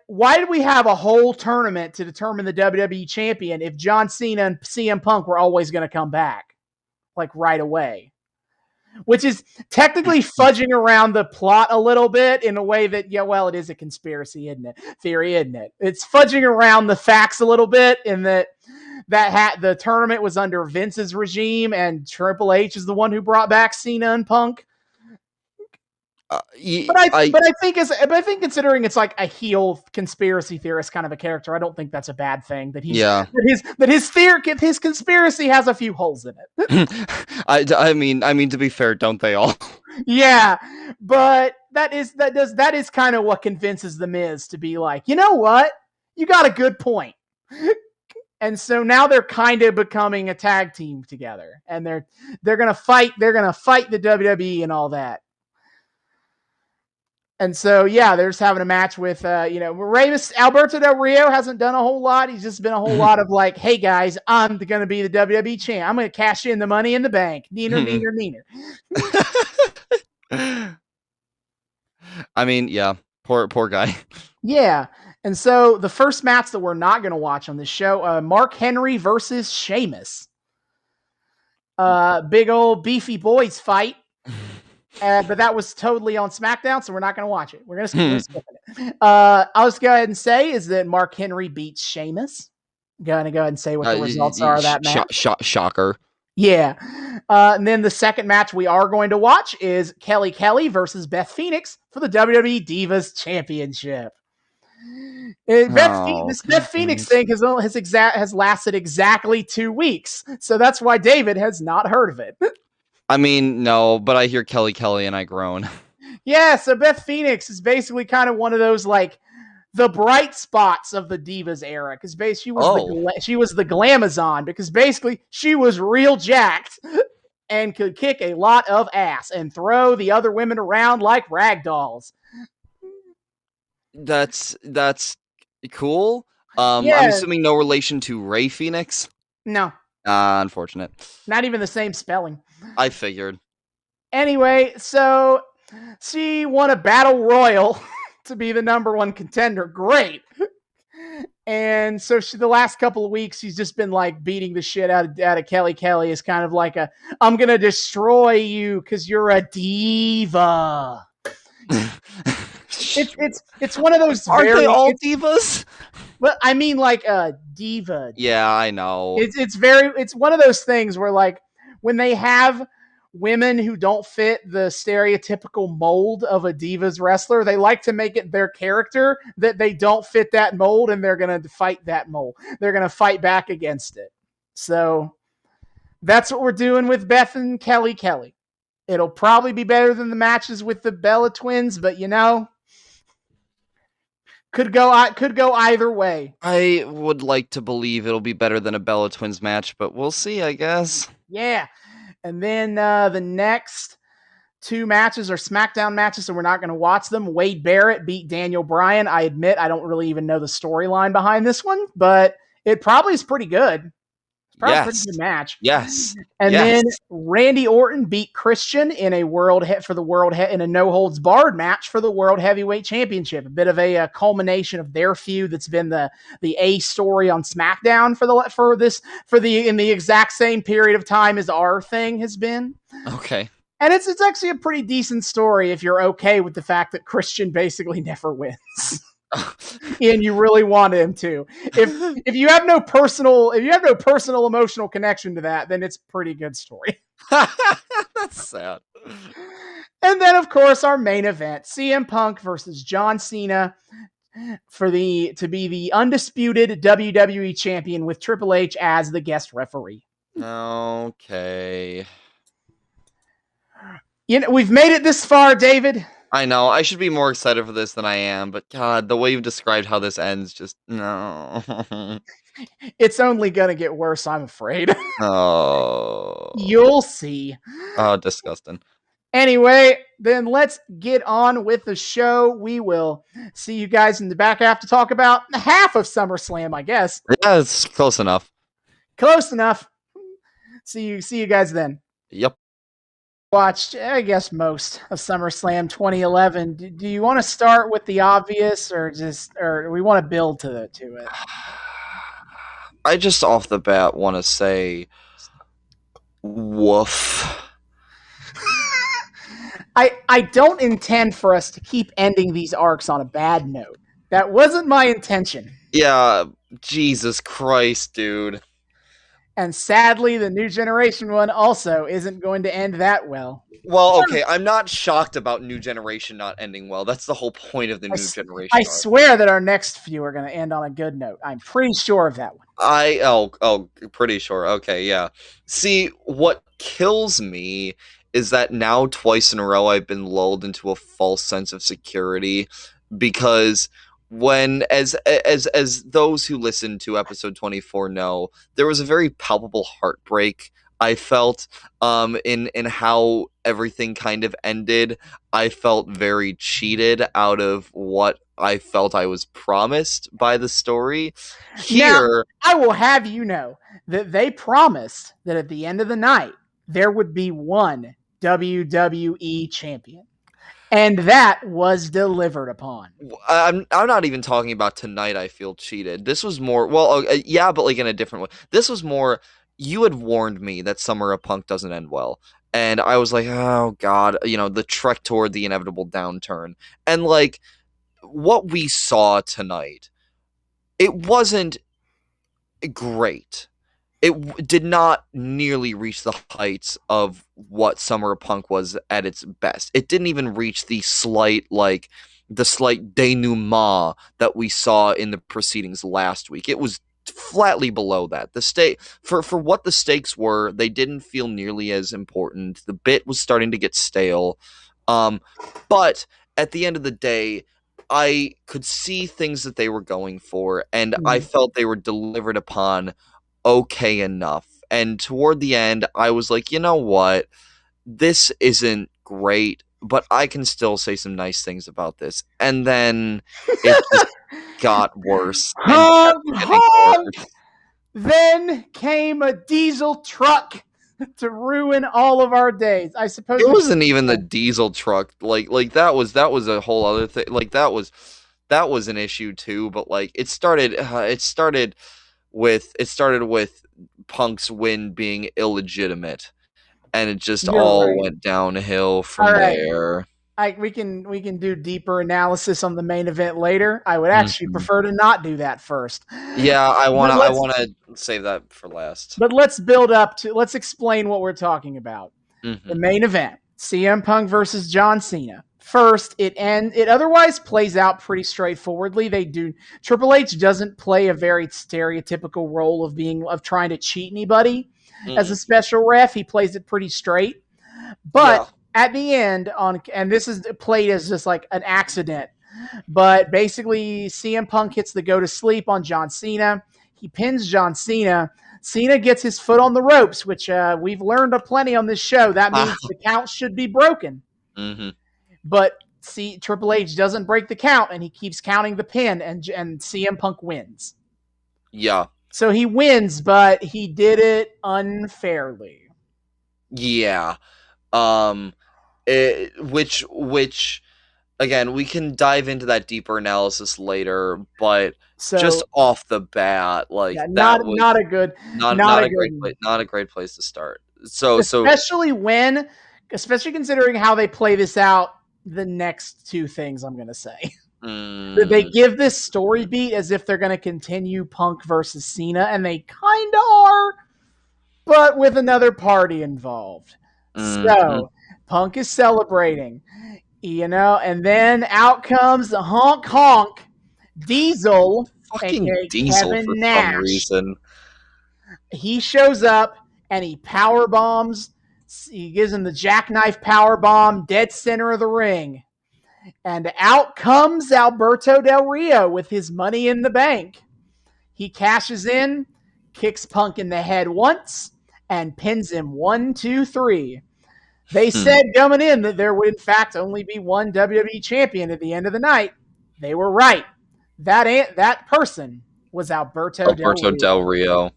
Why did we have a whole tournament to determine the WWE champion if John Cena and CM Punk were always going to come back, like, right away?" Which is technically fudging around the plot a little bit in a way that, yeah, well, it is a conspiracy, isn't it? Theory, isn't it? It's fudging around the facts a little bit in that the tournament was under Vince's regime and Triple H is the one who brought back Cena and Punk. But I think considering it's like a heel conspiracy theorist kind of a character, I don't think that's a bad thing. That his conspiracy has a few holes in it. I mean to be fair, don't they all? Yeah, but that is kind of what convinces the Miz to be like, you know what, you got a good point. And so now they're kind of becoming a tag team together, and they're gonna fight the WWE and all that. And so, yeah, they're just having a match with, Alberto Del Rio hasn't done a whole lot. He's just been a whole lot of like, hey, guys, I'm going to be the WWE champ. I'm going to cash in the Money in the Bank. Neener. I mean, yeah, poor guy. Yeah. And so the first match that we're not going to watch on this show, Mark Henry versus Sheamus. Big old beefy boys fight. But that was totally on SmackDown, so we're not going to watch it. We're going to skip it. I'll just go ahead and say is that Mark Henry beats Sheamus. Going to go ahead and say what the results are of that match. Shocker. Yeah. And then the second match we are going to watch is Kelly Kelly versus Beth Phoenix for the WWE Divas Championship. This Beth Phoenix thing has lasted exactly 2 weeks, so that's why David has not heard of it. I mean, no, but I hear Kelly and I groan. Yeah, so Beth Phoenix is basically kind of one of those, like, the bright spots of the Divas era, because she was the Glamazon, because basically she was real jacked and could kick a lot of ass and throw the other women around like rag dolls. That's cool. I'm assuming no relation to Ray Phoenix? No. Unfortunate. Not even the same spelling. I figured. Anyway, so she won a battle royal to be the number one contender. Great. And so the last couple of weeks, she's just been like beating the shit out of Kelly. Kelly is kind of like I'm going to destroy you because you're a diva. It's one of those. Aren't they all divas? Well, I mean, like a diva. Yeah, I know. It's one of those things where, like, when they have women who don't fit the stereotypical mold of a Divas wrestler, they like to make it their character that they don't fit that mold, and they're going to fight that mold. They're going to fight back against it. So that's what we're doing with Beth and Kelly. It'll probably be better than the matches with the Bella Twins, but could go either way. I would like to believe it'll be better than a Bella Twins match, but we'll see, I guess. Yeah. And then the next 2 matches are SmackDown matches, so we're not going to watch them. Wade Barrett beat Daniel Bryan. I admit I don't really even know the storyline behind this one, but it probably is pretty good. Probably a pretty good match. Yes. And then Randy Orton beat Christian in a in a no holds barred match for the World Heavyweight Championship. A bit of a culmination of their feud that's been the A story on SmackDown in the exact same period of time as our thing has been. Okay. And it's actually a pretty decent story if you're okay with the fact that Christian basically never wins. And you really want him to. If you have no personal emotional connection to that, then it's a pretty good story. That's sad. And then, of course, our main event, CM Punk versus John Cena to be the undisputed WWE champion with Triple H as the guest referee. Okay. We've made it this far, David. I know. I should be more excited for this than I am, but God, the way you've described how this ends, just no. It's only gonna get worse, I'm afraid. Oh. You'll see. Oh, disgusting. Anyway, then let's get on with the show. We will see you guys in the back half to talk about half of SummerSlam, I guess. Yeah, it's close enough. Close enough. See you guys then. Yep. Watched, I guess, most of SummerSlam 2011. Do you want to start with the obvious, or do we want to build to it? I just off the bat want to say, woof. I don't intend for us to keep ending these arcs on a bad note. That wasn't my intention. Yeah, Jesus Christ, dude. And sadly, the New Generation one also isn't going to end that well. Well, okay, I'm not shocked about New Generation not ending well. That's the whole point of the New Generation. I swear that our next few are going to end on a good note. I'm pretty sure of that one. Pretty sure. Okay, yeah. See, what kills me is that now twice in a row I've been lulled into a false sense of security, because when as those who listened to episode 24 know, there was a very palpable heartbreak I felt in how everything kind of ended. I felt very cheated out of what I felt I was promised by the story. Here, now, I will have you know that they promised that at the end of the night there would be one WWE champion. And that was delivered upon. I'm not even talking about tonight. I feel cheated. This was more, yeah, but like in a different way. This was more, you had warned me that Summer of Punk doesn't end well. And I was like, oh God, the trek toward the inevitable downturn. And like, what we saw tonight, it wasn't great. It did not nearly reach the heights of what Summer of Punk was at its best. It didn't even reach the slight denouement that we saw in the proceedings last week. It was flatly below that. For what the stakes were, they didn't feel nearly as important. The bit was starting to get stale. But at the end of the day, I could see things that they were going for, and I felt they were delivered upon okay enough. And toward the end, I was like, you know what? This isn't great, but I can still say some nice things about this. And then it just got worse. Then came a diesel truck to ruin all of our days. I suppose it wasn't even the diesel truck. Like that was a whole other thing. Like that was an issue too. But like it started with Punk's win being illegitimate, and it just went downhill from there. We can do deeper analysis on the main event later. I would actually prefer to not do that first. Yeah, I want to save that for last. But let's explain what we're talking about. The main event, CM Punk versus John Cena. First, it otherwise plays out pretty straightforwardly. Triple H doesn't play a very stereotypical role of trying to cheat anybody as a special ref. He plays it pretty straight. But at the end, and this is played as just like an accident, but basically CM Punk hits the go to sleep on John Cena. He pins John Cena. Cena gets his foot on the ropes, which we've learned plenty on this show. That means the count should be broken. But Triple H doesn't break the count, and he keeps counting the pin, and CM Punk wins. Yeah. So he wins, but he did it unfairly. Yeah. Which again, we can dive into that deeper analysis later, but just off the bat, like not a great place to start. Especially considering how they play this out, the next two things I'm going to say. They give this story beat as if they're going to continue Punk versus Cena, and they kind of are, but with another party involved. Mm-hmm. So Punk is celebrating, and then out comes the honk honk Diesel, Fucking aka Diesel for Kevin some Nash. reason. He shows up and he power bombs. He gives him the jackknife power bomb, dead center of the ring. And out comes Alberto Del Rio with his money in the bank. He cashes in, kicks Punk in the head once, and pins him 1, 2, 3. They Hmm. said coming in that there would, in fact, only be one WWE champion at the end of the night. They were right. That person was Alberto Del Alberto Rio. Del Rio.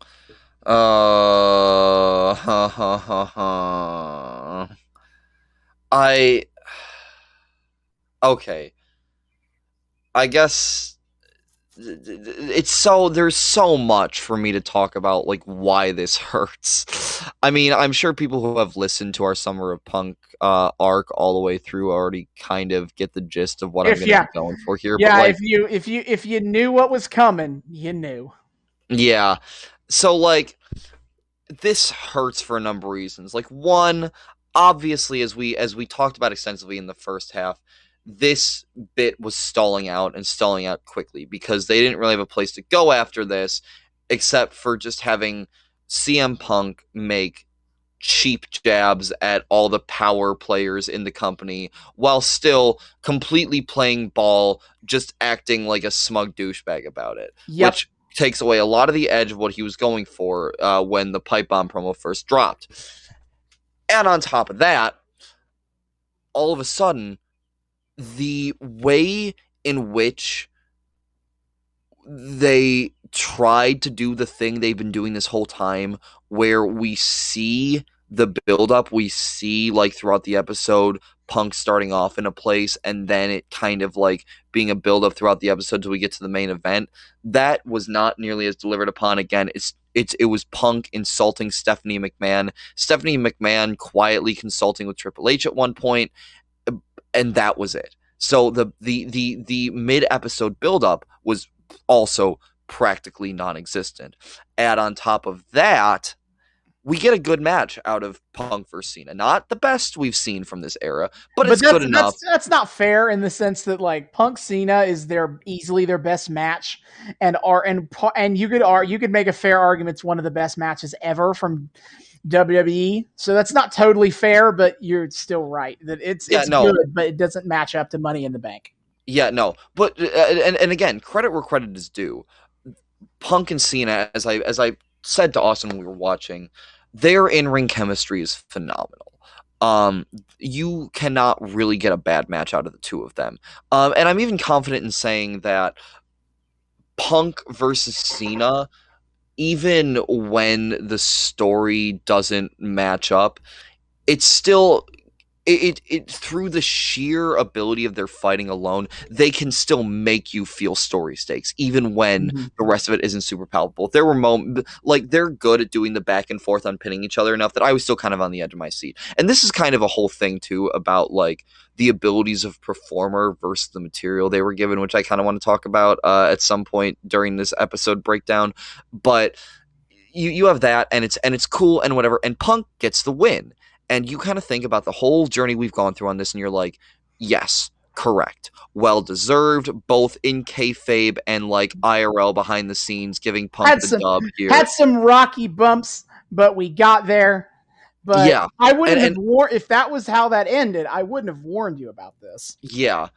Ha ha ha ha. I okay. I guess there's so much for me to talk about, like why this hurts. I mean, I'm sure people who have listened to our Summer of Punk arc all the way through already kind of get the gist of what I'm If going to yeah, be going for here. But yeah, like, if you knew what was coming, you knew. yeah, so like this hurts for a number of reasons. Like one, obviously, as we talked about extensively in the first half, this bit was stalling out and stalling out quickly because they didn't really have a place to go after this, except for just having CM Punk make cheap jabs at all the power players in the company while still completely playing ball, just acting like a smug douchebag about it, Yep. which takes away a lot of the edge of what he was going for when the pipe bomb promo first dropped. And on top of that, all of a sudden, the way in which they tried to do the thing they've been doing this whole time, where we see the buildup, we see like throughout the episode Punk starting off in a place and then it kind of like being a buildup throughout the episode till we get to the main event. That was not nearly as delivered upon. Again, it was Punk insulting Stephanie McMahon, Stephanie McMahon quietly consulting with Triple H at one point, and that was it. So the mid episode buildup was also practically non-existent. Add on top of that, we get a good match out of Punk versus Cena. Not the best we've seen from this era, but it's good enough. That's not fair in the sense that like Punk Cena is easily their best match, and you could make a fair argument it's one of the best matches ever from WWE. So that's not totally fair, but you're still right that it's No. good, but it doesn't match up to Money in the Bank. Yeah, no. But and again, credit where credit is due. Punk and Cena, as I said to Austin when we were watching, their in-ring chemistry is phenomenal. You cannot really get a bad match out of the two of them. And I'm even confident in saying that Punk versus Cena, even when the story doesn't match up, it's still it through the sheer ability of their fighting alone, they can still make you feel story stakes, even when the rest of it isn't super palpable. There were moments like they're good at doing the back and forth on pinning each other enough that I was still kind of on the edge of my seat. And this is kind of a whole thing too about like the abilities of performer versus the material they were given, which I kind of want to talk about at some point during this episode breakdown. But you have that, and it's cool and whatever. And Punk gets the win. And you kind of think about the whole journey we've gone through on this, and you're like, yes, correct. Well deserved, both in kayfabe and like IRL behind the scenes, giving Punk the dub here. Had some rocky bumps, but we got there. But yeah, I wouldn't have warned if that was how that ended. I wouldn't have warned you about this. Yeah.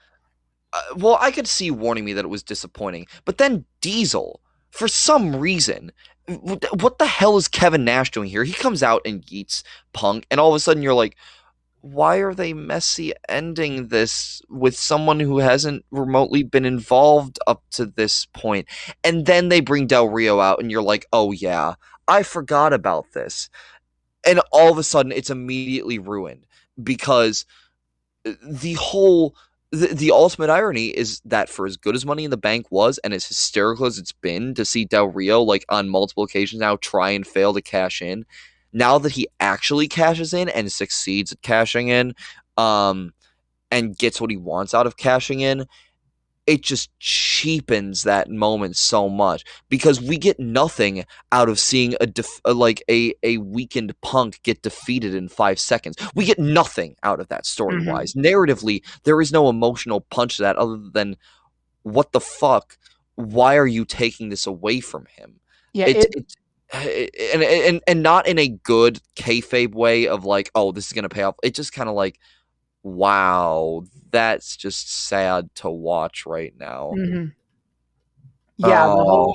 Well, I could see warning me that it was disappointing. But then Diesel, for some reason, what the hell is Kevin Nash doing here? He comes out and yeets Punk, and all of a sudden you're like, why are they messy ending this with someone who hasn't remotely been involved up to this point? And then they bring Del Rio out, and you're like, oh yeah, I forgot about this. And all of a sudden it's immediately ruined because the ultimate irony is that for as good as Money in the Bank was and as hysterical as it's been to see Del Rio like on multiple occasions now try and fail to cash in, now that he actually cashes in and succeeds at cashing in and gets what he wants out of cashing in, it just cheapens that moment so much because we get nothing out of seeing a weakened Punk get defeated in 5 seconds. We get nothing out of that story wise. Narratively, there is no emotional punch to that other than what the fuck? Why are you taking this away from him? Yeah, It's and not in a good kayfabe way of like, oh, this is gonna pay off. It's just kind of like, wow, that's just sad to watch right now. yeah, Oh,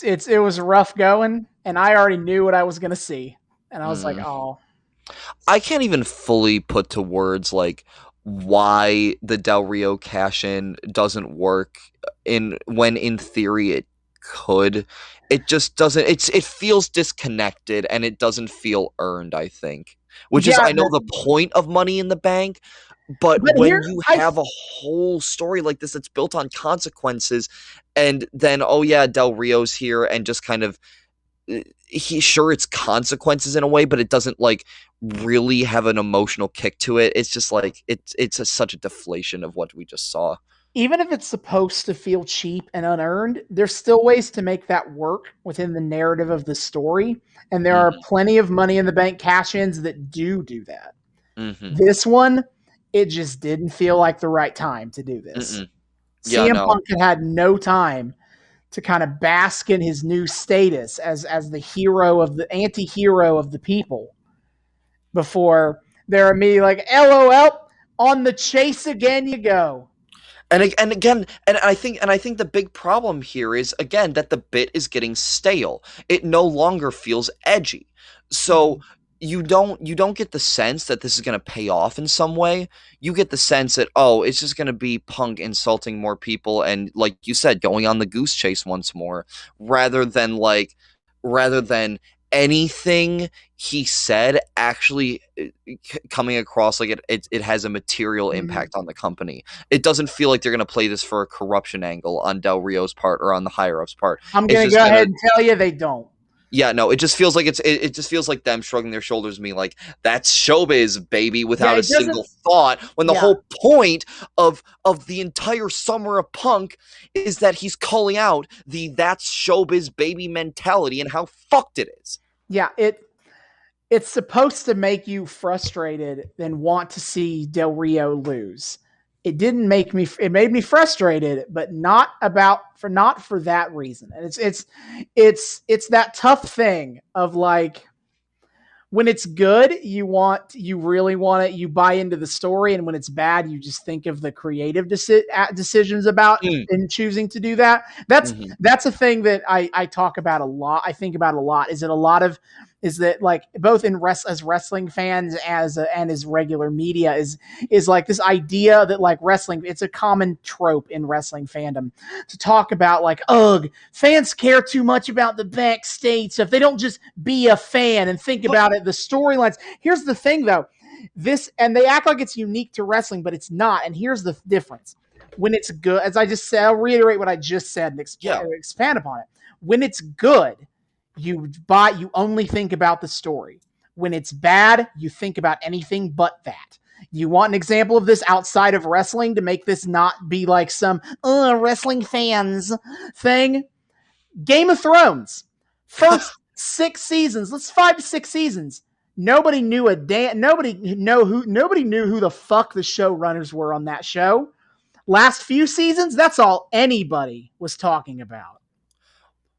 it was rough going, and I already knew what I was gonna see, and I was like, mm. oh, I can't even fully put to words like why the Del Rio cash in doesn't work in theory it could. It just doesn't. It feels disconnected and it doesn't feel earned. I think, which is yeah, I know the point of Money in the Bank, but but when here you have a whole story like this that's built on consequences, and then oh yeah, Del Rio's here and just kind of it's consequences in a way, but it doesn't like really have an emotional kick to it. It's just like such a deflation of what we just saw. even if it's supposed to feel cheap and unearned, there's still ways to make that work within the narrative of the story, and there are Mm-hmm. plenty of Money in the Bank cash-ins that do that. Mm-hmm. This one, it just didn't feel like the right time to do this. Mm-mm. Yeah, CM no. Punk had no time to kind of bask in his new status as the hero of the anti-hero of the people before they're immediately like, LOL, on the chase again you go. And again, and I think the big problem here is again that the bit is getting stale. It no longer feels edgy. So you don't get the sense that this is going to pay off in some way. You get the sense that oh, it's just going to be Punk insulting more people and like you said going on the goose chase once more rather than anything he said actually coming across like it has a material impact on the company. It doesn't feel like they're going to play this for a corruption angle on Del Rio's part or on the higher ups part. I'm It's going to just go gonna ahead and tell you they don't. yeah, no, it just feels like it just feels like them shrugging their shoulders at me like that's showbiz baby without a single thought when the whole point of the entire summer of Punk is that he's calling out the that's showbiz baby mentality and how fucked it is. Yeah, it's supposed to make you frustrated and want to see Del Rio lose. It didn't make me. It made me frustrated, but not for that reason. And it's that tough thing of like when it's good, you really want it. You buy into the story, and when it's bad, you just think of the creative decisions about in choosing to do that. That's a thing that I talk about a lot. I think about a lot. Is that like both as wrestling fans and as regular media is like this idea that like wrestling, it's a common trope in wrestling fandom to talk about like, ugh, fans care too much about the backstage stuff. They don't just be a fan and think about it, the storylines. Here's the thing though, and they act like it's unique to wrestling, but it's not. And here's the difference. When it's good, as I just said, I'll reiterate what I just said and expand upon it. When it's good, you only think about the story. When it's bad, you think about anything but that. You want an example of this outside of wrestling to make this not be like some wrestling fans thing? Game of Thrones. First 6 seasons, 5 to 6 seasons. Nobody knew nobody knew who the fuck the showrunners were on that show. Last few seasons, that's all anybody was talking about.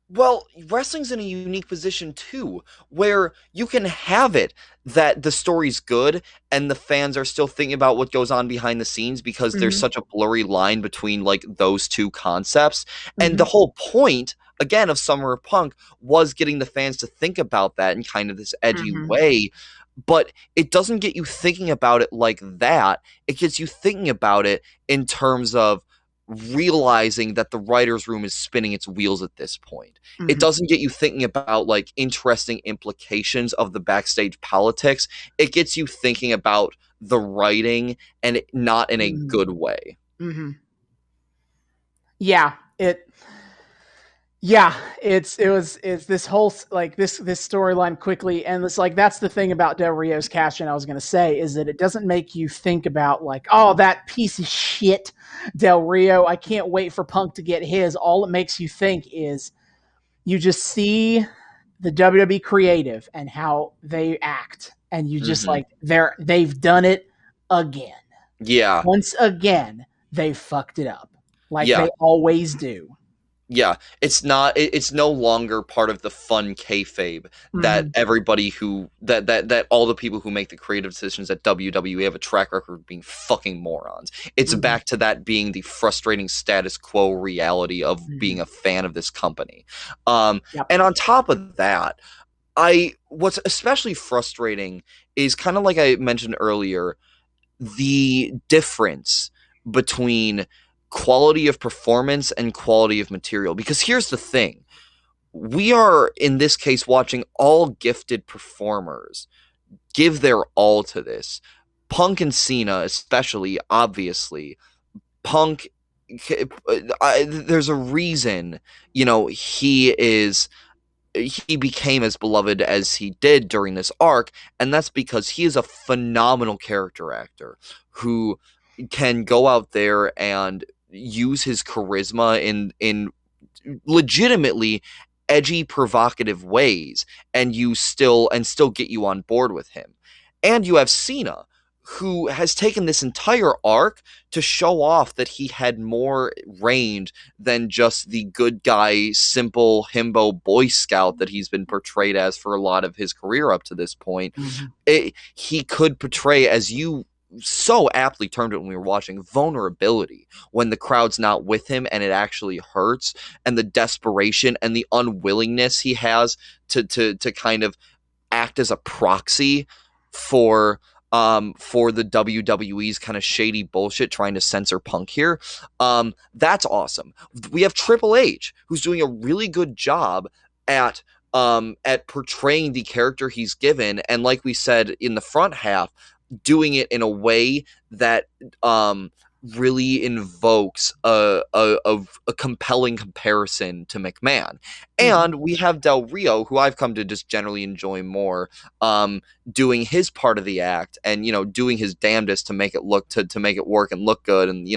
Well, wrestling's in a unique position too, where you can have it that the story's good and the fans are still thinking about what goes on behind the scenes because there's such a blurry line between like those two concepts. And the whole point, again, of Summer of Punk was getting the fans to think about that in kind of this edgy way. But it doesn't get you thinking about it like that. It gets you thinking about it in terms of realizing that the writer's room is spinning its wheels at this point. It doesn't get you thinking about like interesting implications of the backstage politics. It gets you thinking about the writing and not in a good way. Yeah, Yeah, it's this whole like this storyline quickly, and it's like that's the thing about Del Rio's cash in. I was gonna say is that it doesn't make you think about like, oh, that piece of shit Del Rio. I can't wait for Punk to get his. All it makes you think is you just see the WWE creative and how they act, and you just Mm-hmm. like they've done it again. Yeah, Once again, they fucked it up like yeah. they always do. Yeah, it's not. It's no longer part of the fun kayfabe that Mm-hmm. everybody who that all the people who make the creative decisions at WWE have a track record of being fucking morons. It's Mm-hmm. back to that being the frustrating status quo reality of Mm-hmm. being a fan of this company. Um, Yep. and on top of that, I what's especially frustrating is kind of like I mentioned earlier, the difference between quality of performance and quality of material. Because here's the thing, we are in this case watching all gifted performers give their all to this. Punk and Cena, especially, obviously. Punk, there's a reason, he became as beloved as he did during this arc, and that's because he is a phenomenal character actor who can go out there and use his charisma in legitimately edgy, provocative ways, and still get you on board with him. And you have Cena, who has taken this entire arc to show off that he had more range than just the good guy, simple himbo boy scout that he's been portrayed as for a lot of his career up to this point. Mm-hmm. He could portray, as you so aptly termed it when we were watching, vulnerability when the crowd's not with him and it actually hurts, and the desperation and the unwillingness he has to kind of act as a proxy for the WWE's kind of shady bullshit trying to censor Punk here. That's awesome. We have Triple H, who's doing a really good job at portraying the character he's given, and like we said in the front half, doing it in a way that really invokes a compelling comparison to McMahon. Mm-hmm. And we have Del Rio, who I've come to just generally enjoy more, doing his part of the act and, doing his damnedest to make it to make it work and look good. And,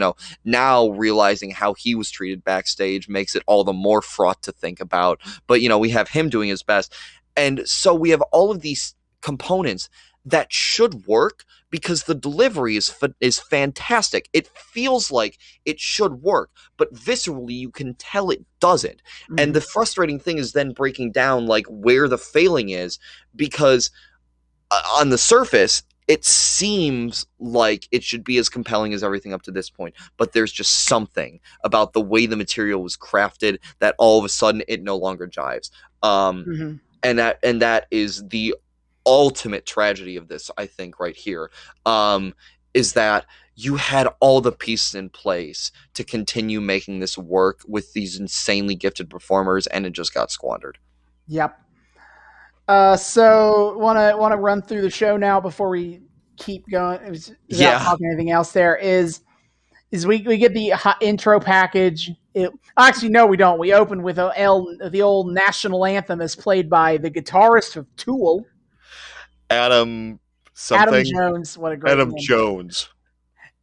now realizing how he was treated backstage makes it all the more fraught to think about. But, we have him doing his best. And so we have all of these components that should work because the delivery is fantastic. It feels like it should work, but viscerally you can tell it doesn't. And Mm-hmm. the frustrating thing is then breaking down like where the failing is, because on the surface it seems like it should be as compelling as everything up to this point, but there's just something about the way the material was crafted that all of a sudden it no longer jives. Um, Mm-hmm. and that is the ultimate tragedy of this, I think, right here, is that you had all the pieces in place to continue making this work with these insanely gifted performers, and it just got squandered. Yep. So wanna run through the show now before we keep going without Yeah. talking anything else. There is we get the intro package. Actually, no, we don't. We open with the old national anthem as played by the guitarist of Tool, Adam Adam something. Jones. What a great Adam name! Jones.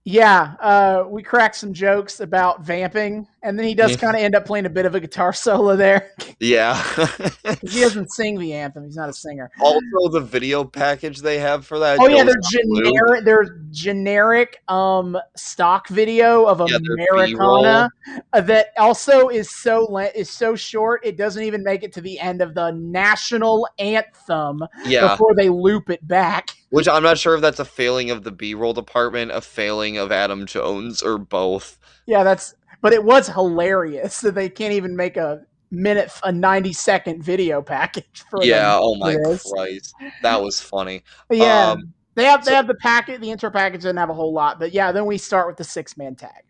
Yeah, we crack some jokes about vamping, and then he does kind of end up playing a bit of a guitar solo there Yeah. because he doesn't sing the anthem. He's not a singer. Also, the video package they have for that Oh yeah, goes they're on loop. generic. They're generic stock video of Yeah, they're B-roll. Americana that also is so short it doesn't even make it to the end of the national anthem Yeah. before they loop it back. Which I'm not sure if that's a failing of the B-roll department, a failing of Adam Jones, or both. Yeah, but it was hilarious that they can't even make a 90-second video package Yeah, oh for my this. Christ. That was funny. But yeah, Um they so have the intro package doesn't have a whole lot, but yeah, then we start with the 6-man tag.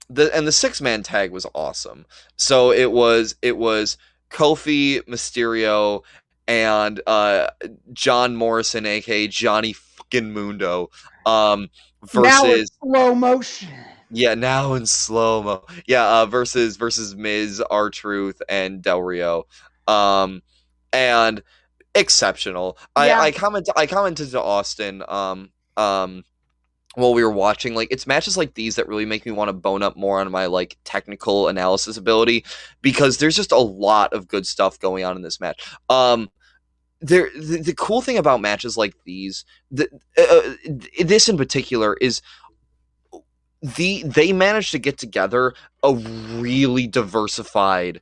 the six-man tag was awesome. So it was Kofi, Mysterio, and John Morrison, aka Johnny fucking Mundo, Now it's versus slow motion. Yeah, now in slow-mo. Yeah, versus Miz, R-Truth, and Del Rio. Um and exceptional. Yeah. I commented to Austin um while we were watching, like, it's matches like these that really make me want to bone up more on my like technical analysis ability, because there's just a lot of good stuff going on in this match. The cool thing about matches like these, this in particular, is they managed to get together a really diversified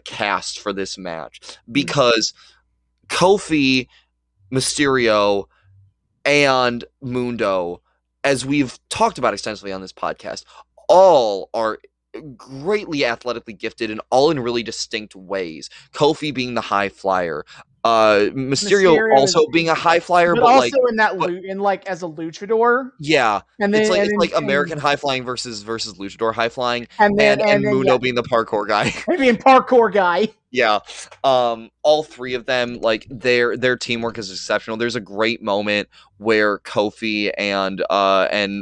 cast for this match, Mhm. because Kofi, Mysterio, and Mundo, as we've talked about extensively on this podcast, all are greatly athletically gifted and all in really distinct ways. Kofi being the high flyer, Mysterio Mysterio also being a high flyer, but but like, also in that but in like as a luchador, yeah, and it's like American then high flying versus luchador high flying, and and then yeah, Mundo being the parkour guy. maybe in parkour guy. Yeah. All three of them, like, their teamwork is exceptional. There's a great moment where Kofi and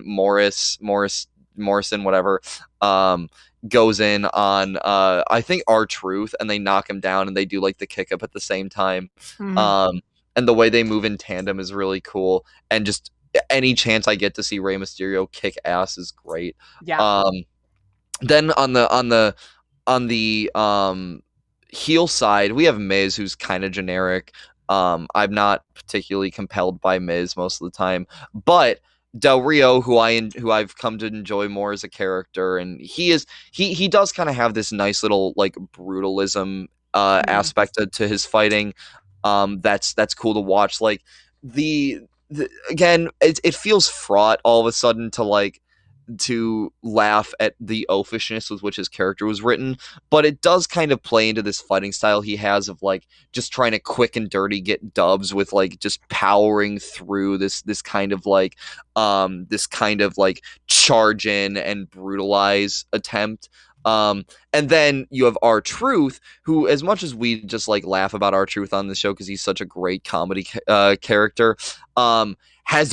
Morrison, whatever, um goes in on I think R-Truth, and they knock him down, and they do like the kick up at the same time. Mhm. Um and the way they move in tandem is really cool, and just any chance I get to see Rey Mysterio kick ass is great. Yeah. Um then on the heel side, we have Miz, who's kind of generic. I'm not particularly compelled by Miz most of the time, but Del Rio, who I've come to enjoy more as a character, and he does kind of have this nice little like brutalism Mhm. aspect to his fighting. That's cool to watch. Like, again, it feels fraught all of a sudden to laugh at the oafishness with which his character was written, but it does kind of play into this fighting style he has of like just trying to quick and dirty get dubs with like just powering through this kind of like charge in and brutalize attempt. And then you have R-Truth, who, as much as we just like laugh about R-Truth on the show because he's such a great comedy character, has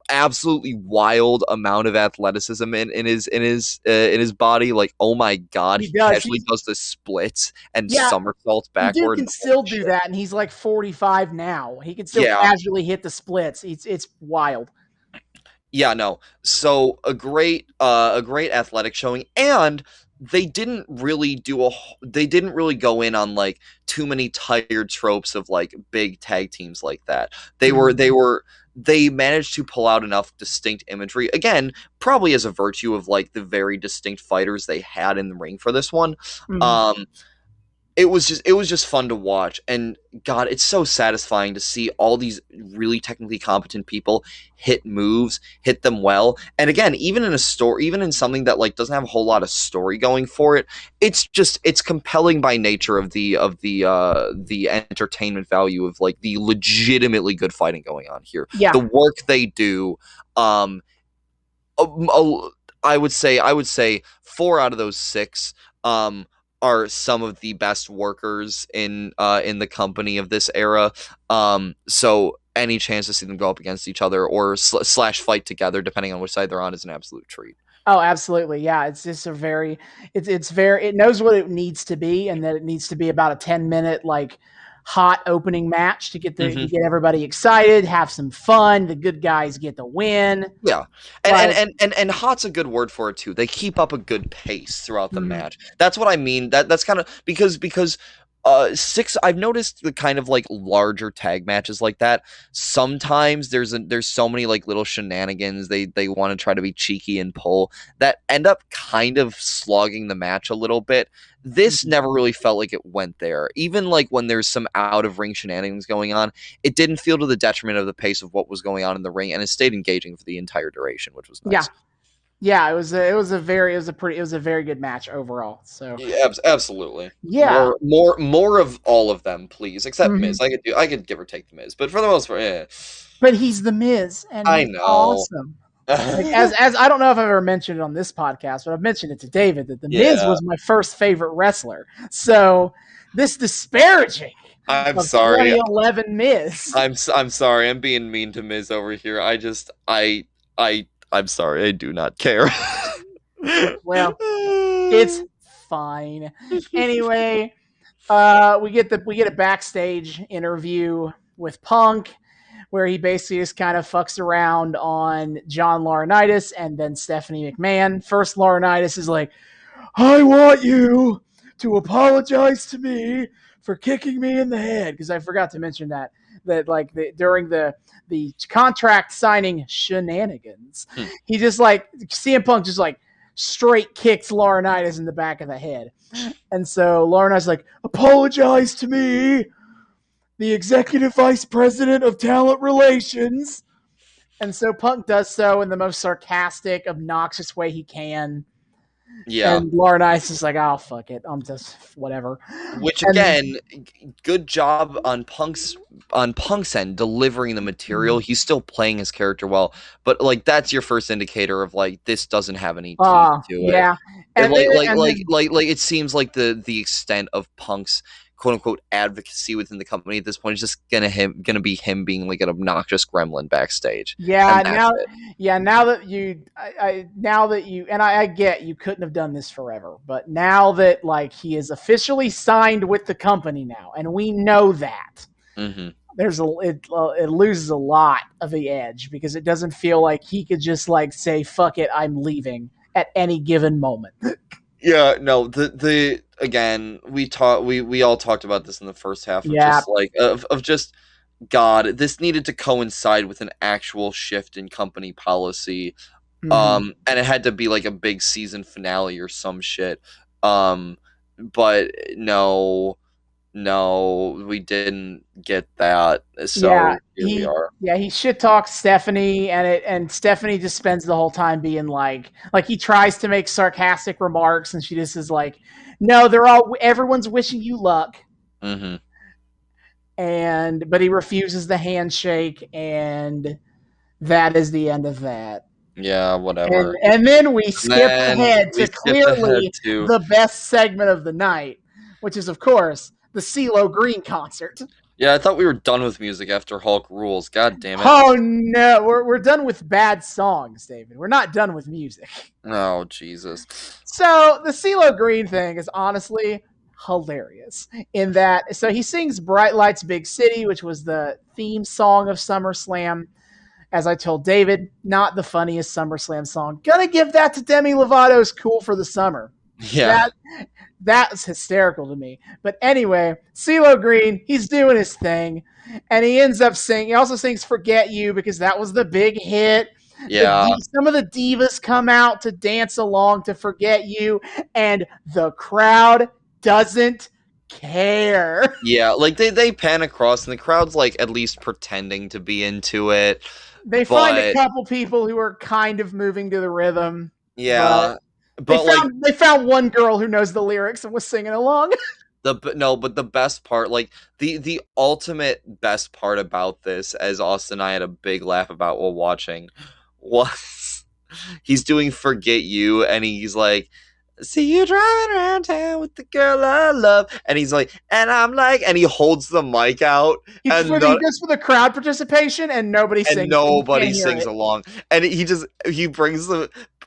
absolutely wild amount of athleticism in his body. Like, oh my god, He he does. casually does the splits and Yeah, somersaults the dude backward. can Holy still do shit. that, and he's like 45 now. He can still Yeah, casually hit the splits. It's wild. yeah, no. So a great athletic showing, and they didn't really go in on like too many tired tropes of like big tag teams like that. Mhm. They managed to pull out enough distinct imagery, again, probably as a virtue of like the very distinct fighters they had in the ring for this one. Mhm. um it was just fun to watch, and god, it's so satisfying to see all these really technically competent people hit them well. And again, even in a story, even in something that like doesn't have a whole lot of story going for it, it's compelling by nature of the entertainment value of like the legitimately good fighting going on here, Yeah. the work they do. um um, uh, I would say 4 out of those 6 um, are some of the best workers in the company of this era. So any chance to see them go up against each other or slash fight together, depending on which side they're on, is an absolute treat. Oh, absolutely. Yeah, it's just a very it's very it knows what it needs to be, and that it needs to be about a 10-minute like hot opening match to Hmm. get everybody excited, have some fun, the good guys get the win. Yeah, and, Like and hot's a good word for it too. They keep up a good pace throughout the mhm. match. That's what I mean. That's kind of because six. I've noticed the kind of like larger tag matches like that. Sometimes there's so many like little shenanigans they want to try to be cheeky and pull that end up kind of slogging the match a little bit. This Mhm. never really felt like it went there. Even like when there's some out of ring shenanigans going on, it didn't feel to the detriment of the pace of what was going on in the ring, and it stayed engaging for the entire duration, which was Yeah. nice. Yeah, it was a very good match overall. So, Yeah, absolutely. Yeah. More of all of them, please. Except Mhm. Miz, I could give or take the Miz, but for the most part, yeah. But he's the Miz, and I he's know. awesome. Like as I don't know if I've ever mentioned it on this podcast, but I've mentioned it to David that the Miz Yeah, was my first favorite wrestler. So this disparaging I'm of sorry. 2011 Miz. I'm sorry. I'm being mean to Miz over here. I I'm sorry, I do not care. Well, it's fine. Anyway, we get a backstage interview with Punk where he basically just kind of fucks around on John Laurinaitis and then Stephanie McMahon. First, Laurinaitis is like, I want you to apologize to me for kicking me in the head, because I forgot to mention that like during the contract signing shenanigans, he just like CM Punk just like straight kicks Laurinaitis in the back of the head, and so Laurinaitis like, apologize to me, the executive vice president of talent relations. And so Punk does so in the most sarcastic, obnoxious way he can. Yeah. And Laurinaitis is like, oh, fuck it. I'm just whatever. Which, again, good job on Punk's end, delivering the material. He's still playing his character well. But, like, that's your first indicator of, like, this doesn't have any teeth to it. Yeah. And it seems like the extent of Punk's quote-unquote advocacy within the company at this point is just gonna be him being like an obnoxious gremlin backstage. Yeah, now that you and I get you couldn't have done this forever, but now that like he is officially signed with the company now, and we know that, it loses a lot of the edge, because it doesn't feel like he could just like say, fuck it, I'm leaving at any given moment. Yeah, no, the again, we all talked about this in the first half of just like of just God, this needed to coincide with an actual shift in company policy. And it had to be like a big season finale or some shit. But no, we didn't get that. So here we are. Yeah, he shit talks Stephanie, and Stephanie just spends the whole time being like he tries to make sarcastic remarks, and she just is like, no, everyone's wishing you luck. But he refuses the handshake, and that is the end of that. Yeah, whatever. And then we skip ahead to the best segment of the night, which is, of course, the Cee Lo Green concert. Yeah, I thought we were done with music after Hulk Rules. God damn it. Oh, no. We're done with bad songs, David. We're not done with music. Oh, Jesus. So the Cee Lo Green thing is honestly hilarious in that. So he sings Bright Lights, Big City, which was the theme song of SummerSlam. As I told David, not the funniest SummerSlam song. Gonna give that to Demi Lovato's Cool for the Summer. Yeah. That's hysterical to me. But anyway, Cee Lo Green, he's doing his thing. And he ends up singing. He also sings Forget You, because that was the big hit. Yeah. Some of the divas come out to dance along to Forget You, and the crowd doesn't care. Yeah, like they pan across, and the crowd's like at least pretending to be into it. They find a couple people who are kind of moving to the rhythm. Yeah. But they found one girl who knows the lyrics and was singing along. But the best part, like the ultimate best part about this, as Austin and I had a big laugh about while watching, was he's doing Forget You, and he's like, see you driving around town with the girl I love, and he's like, and I'm like, and he holds the mic out, he does for the crowd participation, and nobody sings along, and he brings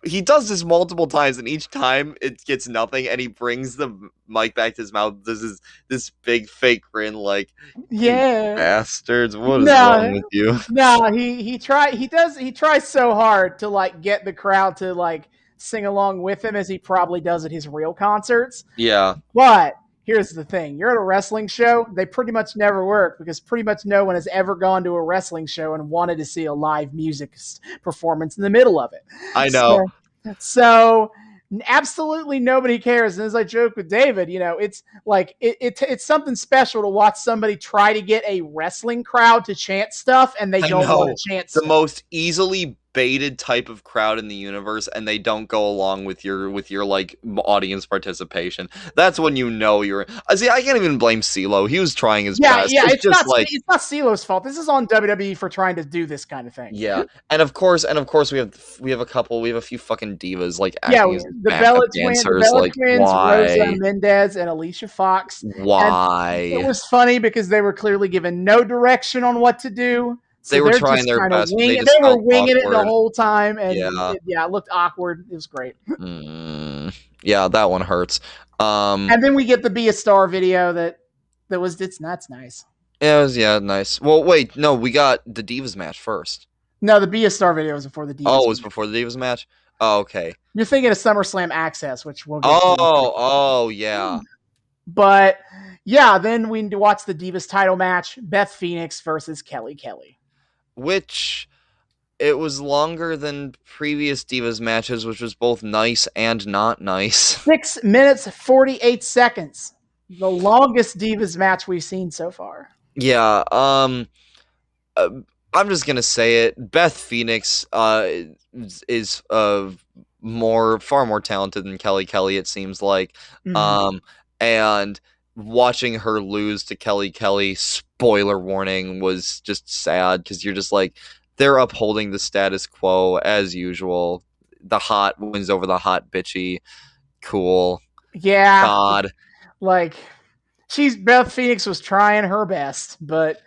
he does this multiple times, and each time it gets nothing, and he brings the mic back to his mouth. There's this big fake grin, like, yeah, bastards, what is wrong with you? No, he tries so hard to like get the crowd to like sing along with him, as he probably does at his real concerts. Yeah. But here's the thing. You're at a wrestling show, they pretty much never work, because pretty much no one has ever gone to a wrestling show and wanted to see a live music performance in the middle of it. I know. So absolutely nobody cares. And as I joke with David, it's like it's something special to watch somebody try to get a wrestling crowd to chant stuff, and they don't want to chant stuff. The most easily baited type of crowd in the universe, and they don't go along with your like audience participation. That's when you know you're. See, I can't even blame Ceelo. He was trying his best. Yeah, it's not Ceelo's fault. This is on WWE for trying to do this kind of thing. Yeah, and of course we have a few fucking divas like acting as the Bella Twins, Rosa Mendez and Alicia Fox. Why? And it was funny because they were clearly given no direction on what to do. So were they're trying just their kind of best, but they winging. just They were felt winging it the awkward. whole time, and Yeah. it looked awkward. It was great. Yeah, that one hurts. And then we get the Be a Star video that's nice. It was nice. Well, wait, no, we got the Divas match first. No, the Be a Star video was before the Divas. Oh, it was before the Divas match. Oh, okay. You're thinking of SummerSlam Access, which we'll get to. Oh, yeah. But yeah, then we watch the Divas title match: Beth Phoenix versus Kelly Kelly. Which it was longer than previous Divas matches, which was both nice and not nice. 6 minutes 48 seconds, the longest Divas match we've seen so far. Yeah. I'm just gonna say it. Beth Phoenix is far more talented than Kelly Kelly. It seems like, and watching her lose to Kelly Kelly, spoiler warning, was just sad because you're just like, they're upholding the status quo as usual. The hot wins over the hot bitchy. Cool. Yeah. God. Like, Beth Phoenix was trying her best, but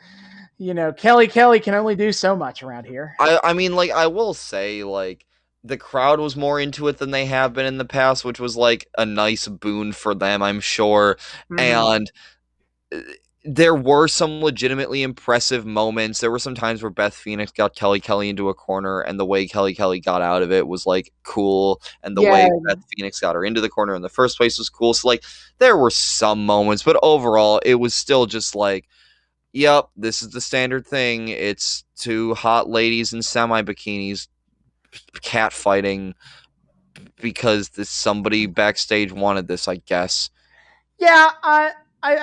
Kelly Kelly can only do so much around here. I mean, like, I will say, like, the crowd was more into it than they have been in the past, which was like a nice boon for them, I'm sure. And there were some legitimately impressive moments. There were some times where Beth Phoenix got Kelly Kelly into a corner, and the way Kelly Kelly got out of it was like cool, and the way Beth Phoenix got her into the corner in the first place was cool. So like there were some moments, but overall it was still just like, yep, this is the standard thing. It's two hot ladies in semi-bikinis cat fighting because somebody backstage wanted this, I guess. Yeah, I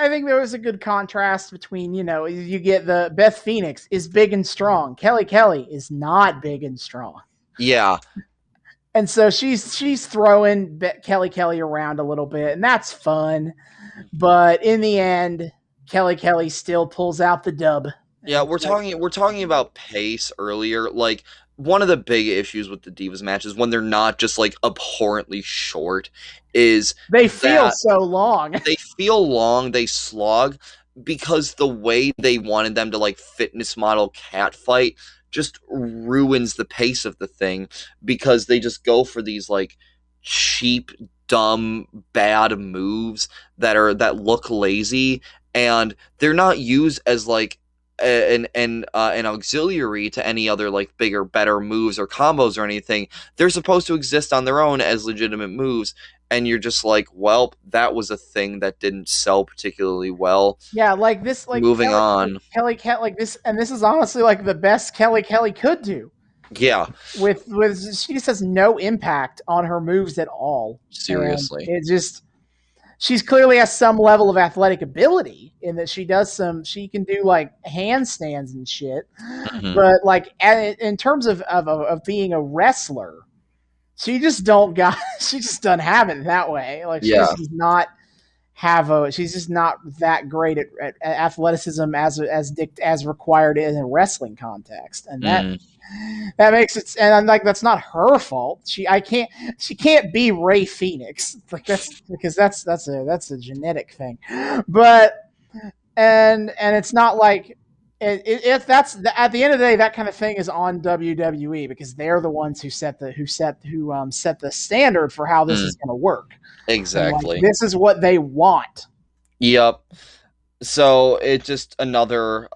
think there was a good contrast between, you get the Beth Phoenix is big and strong. Kelly Kelly is not big and strong. Yeah. And so she's throwing Kelly Kelly around a little bit, and that's fun. But in the end, Kelly Kelly still pulls out the dub. Yeah, we're talking about pace earlier. Like, one of the big issues with the Divas matches when they're not just like abhorrently short is they feel so long. They feel long, they slog, because the way they wanted them to like fitness model cat fight just ruins the pace of the thing, because they just go for these like cheap, dumb, bad moves that look lazy, and they're not used as like an auxiliary to any other like bigger, better moves or combos or anything. They're supposed to exist on their own as legitimate moves, and you're just like, well, that was a thing that didn't sell particularly well. Yeah, like this, like moving on. Kelly Cat, like this, and this is honestly like the best Kelly Kelly could do. Yeah, with she just has no impact on her moves at all. Seriously, and it just, she's clearly has some level of athletic ability in that she can do like handstands and shit. But like in terms of being a wrestler, she just doesn't have it that way. Like she's just not that great at athleticism as required in a wrestling context, and that makes it. And like that's not her fault. She can't be Ray Phoenix. Like that's a genetic thing, but and it's not like. If that's at the end of the day, that kind of thing is on WWE, because they're the ones who set the standard for how this is going to work. Exactly. Like, this is what they want. Yep. So it's just another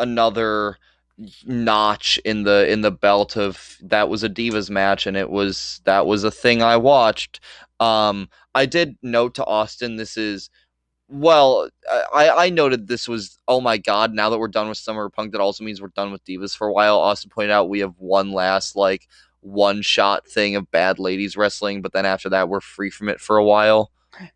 notch in the belt of that was a Divas match, and that was a thing I watched. I did note to Austin, this is. Well, I noted this was, oh my god, now that we're done with Summer Punk, that also means we're done with Divas for a while. Austin pointed out we have one last, like, one-shot thing of bad ladies wrestling, but then after that, we're free from it for a while.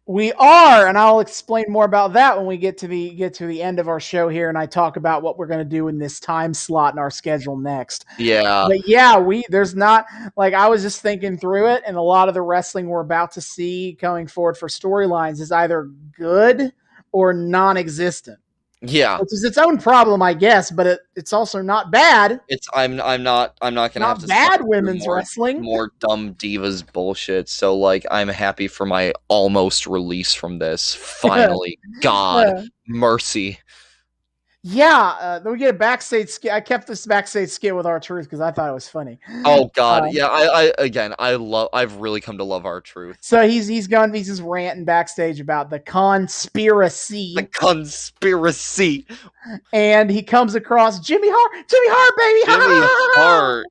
We are, and I'll explain more about that when we get to the end of our show here, and I talk about what we're going to do in this time slot in our schedule next. Yeah. But yeah, there's not, like, I was just thinking through it, and a lot of the wrestling we're about to see going forward for storylines is either good or non-existent. Yeah, which is its own problem, I guess, but it's also not bad. I'm not gonna have to bad women's wrestling, more dumb Divas bullshit. So like, I'm happy for my almost release from this. Finally, God mercy. Then we get a backstage skit. I kept this backstage skit with R-Truth because I thought it was funny. Oh God, yeah. I've really come to love R-Truth. So he's just ranting backstage about the conspiracy. The conspiracy. And he comes across Jimmy Hart, baby. Jimmy Hart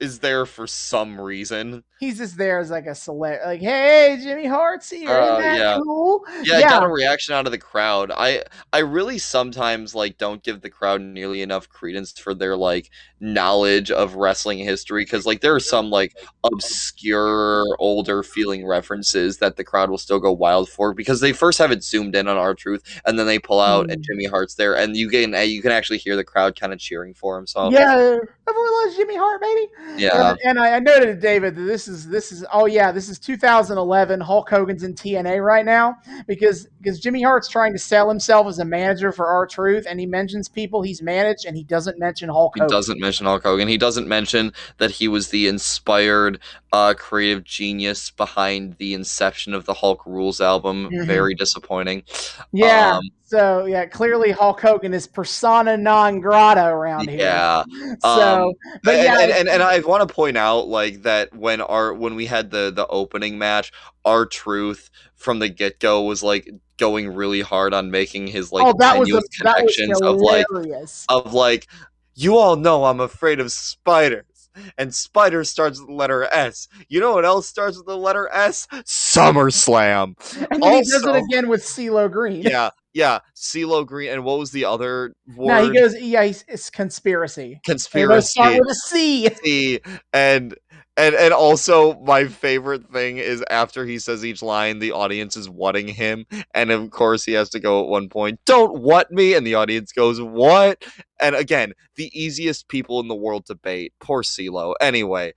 is there for some reason. He's just there as like a select, like, hey, Jimmy Hart's here. Isn't that cool? Yeah, I got a reaction out of the crowd. I really sometimes like don't give the crowd nearly enough credence for their like knowledge of wrestling history, because like there are some like obscure older feeling references that the crowd will still go wild for because they first have it zoomed in on R-Truth and then they pull out and Jimmy Hart's there and you can actually hear the crowd kind of cheering for him. So yeah, everyone loves Jimmy Hart, baby. Yeah, and I noted to David that this is 2011. Hulk Hogan's in TNA right now because Jimmy Hart's trying to sell himself as a manager for R-Truth, and he mentions people he's managed, and he doesn't mention Hulk Hogan. He doesn't mention Hulk Hogan. He doesn't mention that he was the inspired creative genius behind the inception of the Hulk Rules album. Very disappointing. Yeah. So yeah, clearly Hulk Hogan is persona non grata around here. Yeah. So, but and I want to point out like that when we had the opening match, R-Truth from the get go was like going really hard on making his like tenuous connections of like you all know I'm afraid of spiders. And spider starts with the letter S. You know what else starts with the letter S? SummerSlam. And then he does it again with Cee Lo Green. Yeah, Cee Lo Green. And what was the other word? No, he goes, it's conspiracy. Conspiracy. Start with a C. And also my favorite thing is after he says each line, the audience is whatting him, and of course he has to go at one point, "Don't what me," and the audience goes, "What?" And again, the easiest people in the world to bait. Poor Ceelo. Anyway,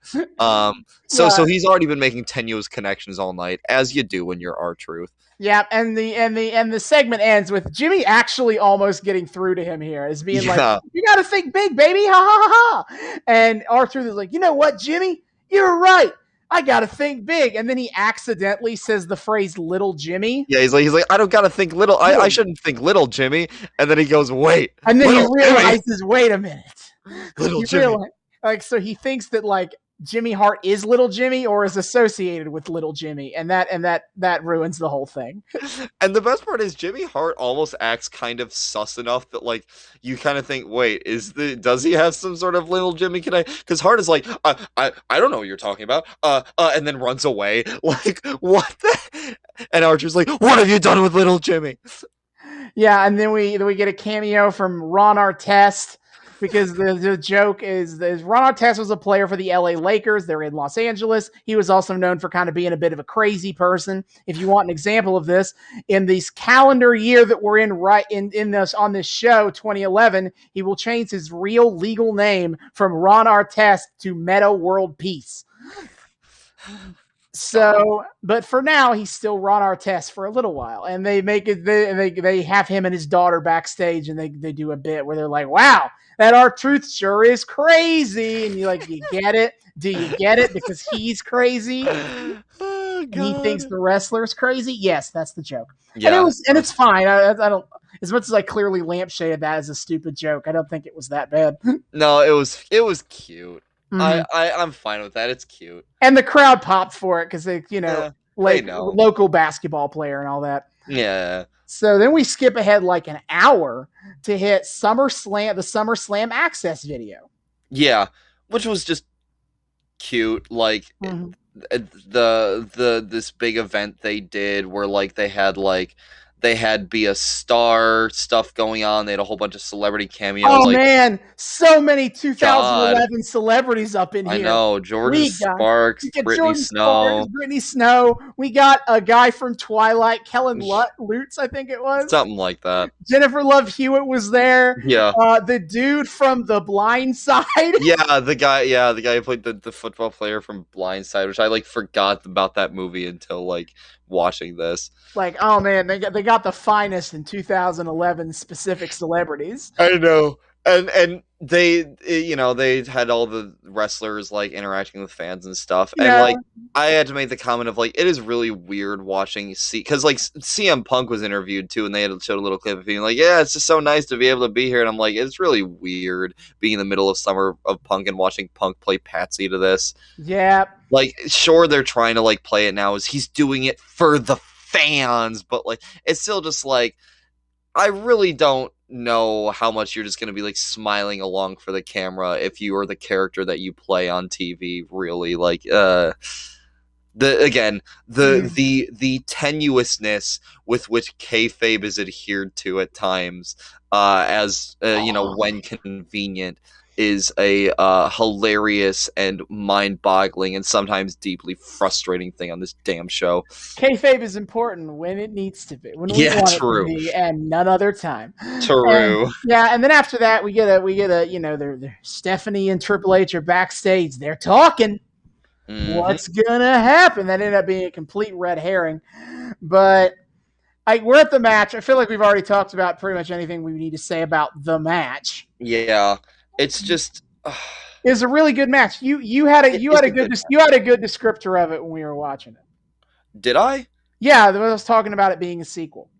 so he's already been making tenuous connections all night, as you do when you're R-Truth. Yeah, and the segment ends with Jimmy actually almost getting through to him here, as being like, "You got to think big, baby, ha ha ha ha." And R-Truth is like, "You know what, Jimmy? You're right. I gotta think big." And then he accidentally says the phrase "little Jimmy." Yeah, he's like, "I don't gotta think little. I shouldn't think little Jimmy." And then he goes, "Wait." And then he realizes, "Wait a minute, little Jimmy." So he thinks that like Jimmy Hart is Little Jimmy or is associated with Little Jimmy, and that ruins the whole thing. And the best part is Jimmy Hart almost acts kind of sus enough that like you kind of think, wait, does he have some sort of Little Jimmy connection? Because Hart is like, I don't know what you're talking about, and then runs away. Like, what the? And Archer's like, "What have you done with Little Jimmy?" Yeah, and then we get a cameo from Ron Artest. Because the joke is Ron Artest was a player for the LA Lakers. They're in Los Angeles. He was also known for kind of being a bit of a crazy person. If you want an example of this, in this calendar year that we're in right in this on this show, 2011, he will change his real legal name from Ron Artest to Meta World Peace. So, but for now, he's still Ron Artest for a little while, and they make it. They have him and his daughter backstage, and they do a bit where they're like, "Wow, that R-Truth sure is crazy," and you're like, "You get it? Do you get it? Because he's crazy, and he thinks the wrestler's crazy." Yes, that's the joke. Yeah, and it's fine. I don't. As much as I clearly lampshaded that as a stupid joke, I don't think it was that bad. No, it was cute. I'm fine with that. It's cute. And the crowd popped for it because they local basketball player and all that. Yeah. So then we skip ahead like an hour to hit SummerSlam, the SummerSlam Access video. Yeah, which was just cute. Like this big event they did where like they had Be a Star stuff going on. They had a whole bunch of celebrity cameos. Oh, man. So many 2011 celebrities up in here. I know. Jordan Sparks, Brittany Snow. We got a guy from Twilight, Kellen Lutz, I think it was. Something like that. Jennifer Love Hewitt was there. Yeah. The dude from The Blind Side. Yeah, the guy who played the football player from Blind Side, which I like forgot about that movie until like watching this. Like, oh man, they got the finest in 2011 specific celebrities. I know. and they they had all the wrestlers like interacting with fans and stuff, and Yeah, like I had to make the comment of like it is really weird watching because like CM Punk was interviewed too, and they had showed a little clip of being like, yeah, it's just so nice to be able to be here, and I'm like, it's really weird being in the middle of summer of Punk and watching Punk play Patsy to this. yeah. Like, sure, they're trying to like play it now as he's doing it for the fans, but like it's still just like I really don't know how much you're just going to be like smiling along for the camera if you are the character that you play on TV. Really, like the again the tenuousness with which kayfabe is adhered to at times, as when convenient, is a hilarious and mind-boggling and sometimes deeply frustrating thing on this damn show. Kayfabe is important when it needs to be, when we Yeah, want it to true. be, and none other time. And True. yeah, and then after that, we get a they're Stephanie and Triple H are backstage. They're talking. Mm-hmm. What's gonna happen? That ended up being a complete red herring. But we're at the match. I feel like we've already talked about pretty much anything we need to say about the match. Yeah, it's just It was a really good match. You had a it you is had a a good good you had a good descriptor of it when we were watching it. Did I? Yeah, I was talking about it being a sequel.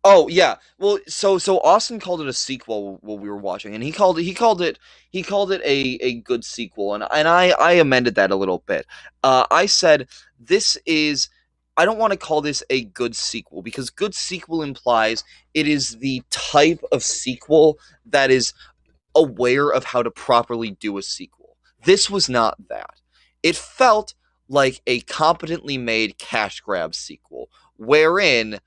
Oh yeah. Well, so Austin called it a sequel while we were watching, and he called it a good sequel, and I amended that a little bit. I said this is. I don't want to call this a good sequel because good sequel implies it is the type of sequel that is aware of how to properly do a sequel. This was not that. It felt like a competently made cash grab sequel, wherein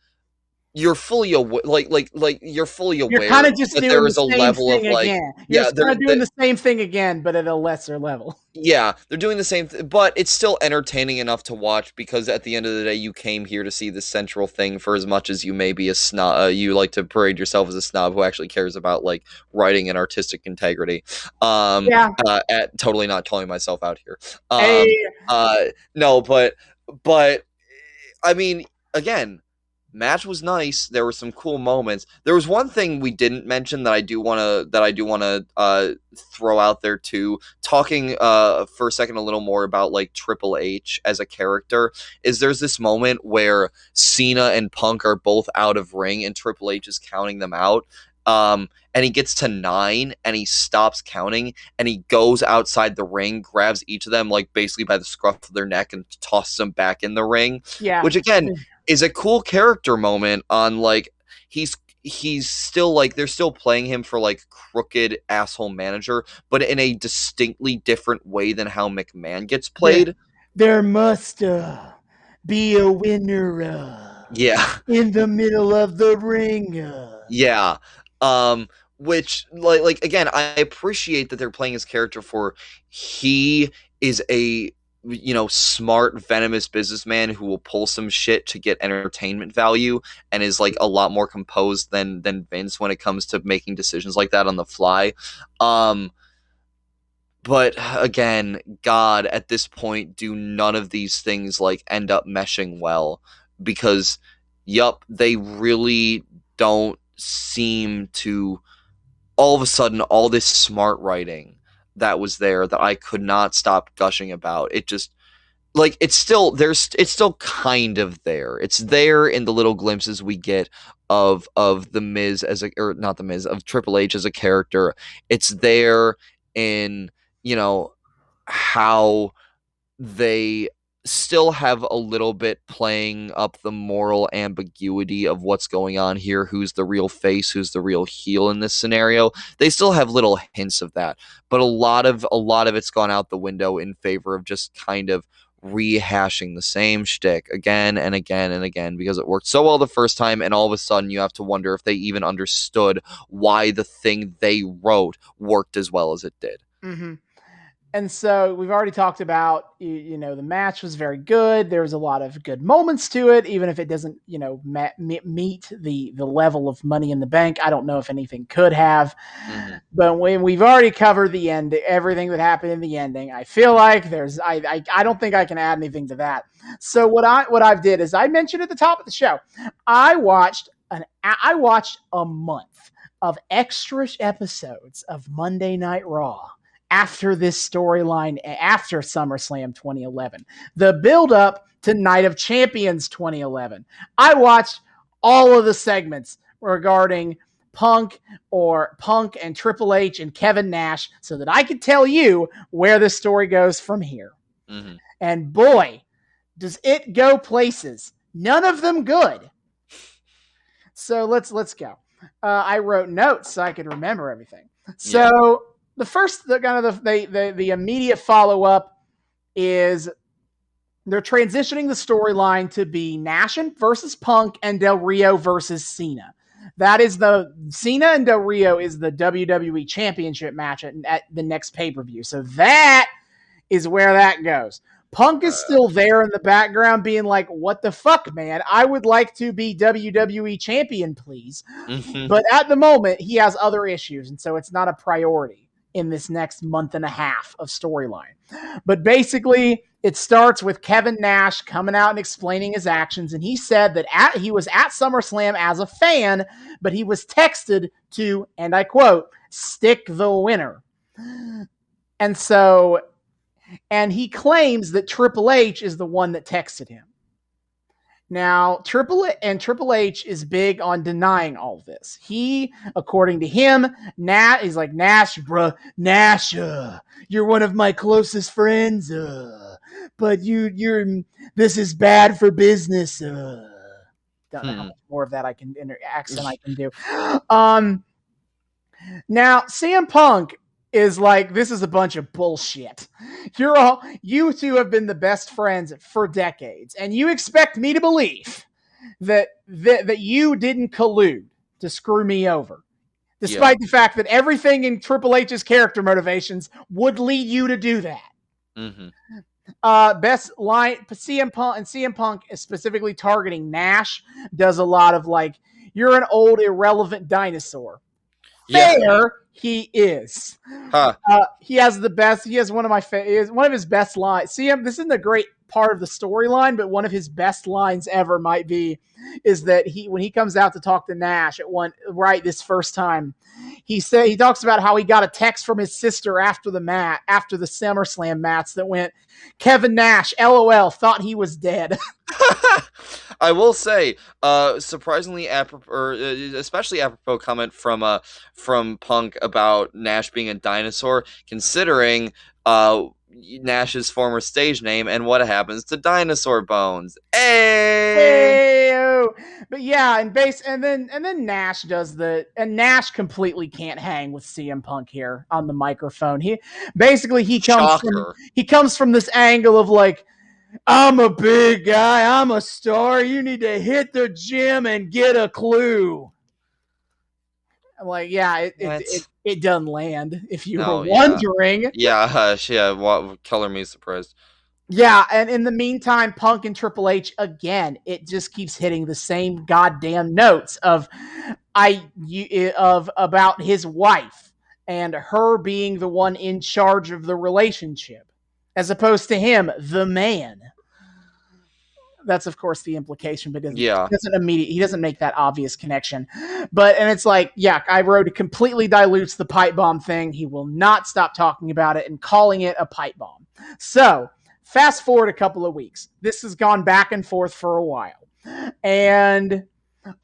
you're fully aware, like you're fully You're aware kind of just that doing there the is a same level of thing like, again. You're yeah, just kind of doing the same thing again, but at a lesser level. yeah, they're doing the same but it's still entertaining enough to watch because at the end of the day, you came here to see the central thing for as much as you may be a snob. You like to parade yourself as a snob who actually cares about like writing and artistic integrity. Yeah. At totally not calling myself out here. Hey. No, but I mean, again, match was nice. There were some cool moments. There was one thing we didn't mention that I do wanna throw out there too. Talking for a second a little more about like Triple H as a character is there's this moment where Cena and Punk are both out of ring and Triple H is counting them out. And he gets to 9 and he stops counting and he goes outside the ring, grabs each of them like basically by the scruff of their neck and tosses them back in the ring. Yeah. Which again is a cool character moment on like he's still like they're still playing him for like crooked asshole manager, but in a distinctly different way than how McMahon gets played. There must be a winner Yeah. in the middle of the ring. Yeah. Which like again, I appreciate that they're playing his character for he is a smart venomous businessman who will pull some shit to get entertainment value and is like a lot more composed than Vince when it comes to making decisions like that on the fly. But again, God, at this point, do none of these things like end up meshing well because yup, they really don't seem to. All of a sudden, all this smart writing that was there that I could not stop gushing about, it just like it's still kind of there. It's there in the little glimpses we get of the Miz as a, or not the Miz, of Triple H as a character. It's there in how they still have a little bit playing up the moral ambiguity of what's going on here, who's the real face, who's the real heel in this scenario. They still have little hints of that, but a lot of it's gone out the window in favor of just kind of rehashing the same shtick again and again and again because it worked so well the first time, and all of a sudden you have to wonder if they even understood why the thing they wrote worked as well as it did. Mm-hmm. And so we've already talked about, the match was very good. There was a lot of good moments to it, even if it doesn't, meet the level of Money in the Bank. I don't know if anything could have. Mm-hmm. But when we've already covered the end, everything that happened in the ending, I feel like I don't think I can add anything to that. So what I've did is I mentioned at the top of the show, I watched a month of extra episodes of Monday Night Raw after this storyline, after SummerSlam 2011. The build up to Night of Champions 2011. I watched all of the segments regarding Punk and Triple H and Kevin Nash so that I could tell you where the story goes from here. Mm-hmm. And boy, does it go places. None of them good. So let's go. I wrote notes so I could remember everything. So the immediate follow up is they're transitioning the storyline to be Nash versus Punk and Del Rio versus Cena. That is Cena and Del Rio is the WWE Championship match at the next pay-per-view. So that is where that goes. Punk is still there in the background being like, what the fuck, man? I would like to be WWE champion, please. Mm-hmm. But at the moment, he has other issues, and so it's not a priority in this next month and a half of storyline. But basically, it starts with Kevin Nash coming out and explaining his actions, and he said that he was at SummerSlam as a fan, but he was texted to, and I quote, stick the winner. And he claims that Triple H is the one that texted him. Now, Triple H is big on denying all this. He, according to him, he's like, Nash, bruh, Nash, you're one of my closest friends, but this is bad for business. Don't know how much more of that accent I can do. Now, CM Punk is like, this is a bunch of bullshit. You two have been the best friends for decades, and you expect me to believe that you didn't collude to screw me over, despite the fact that everything in Triple H's character motivations would lead you to do that. Mm-hmm. Best line, CM Punk is specifically targeting Nash, does a lot of like, you're an old irrelevant dinosaur. Fair, he is. He has one of his best lines. This isn't a great part of the storyline, but one of his best lines ever might be is that when he comes out to talk to Nash this first time, he talks about how he got a text from his sister after the SummerSlam match that went, Kevin Nash, LOL, thought he was dead. I will say, surprisingly, especially apropos comment from Punk about Nash being a dinosaur, considering Nash's former stage name and what happens to dinosaur bones. Hey! But yeah, and then Nash Nash completely can't hang with CM Punk here on the microphone. He comes from this angle of like, I'm a big guy, I'm a star, you need to hit the gym and get a clue. I'm like, yeah, it doesn't land, if you were wondering. Color me surprised. Yeah, and in the meantime, Punk and Triple H, again, it just keeps hitting the same goddamn notes of about his wife and her being the one in charge of the relationship, as opposed to him, the man. That's of course the implication, but he doesn't make that obvious connection. And it's like, I wrote, it completely dilutes the pipe bomb thing. He will not stop talking about it and calling it a pipe bomb. So fast forward a couple of weeks. This has gone back and forth for a while. And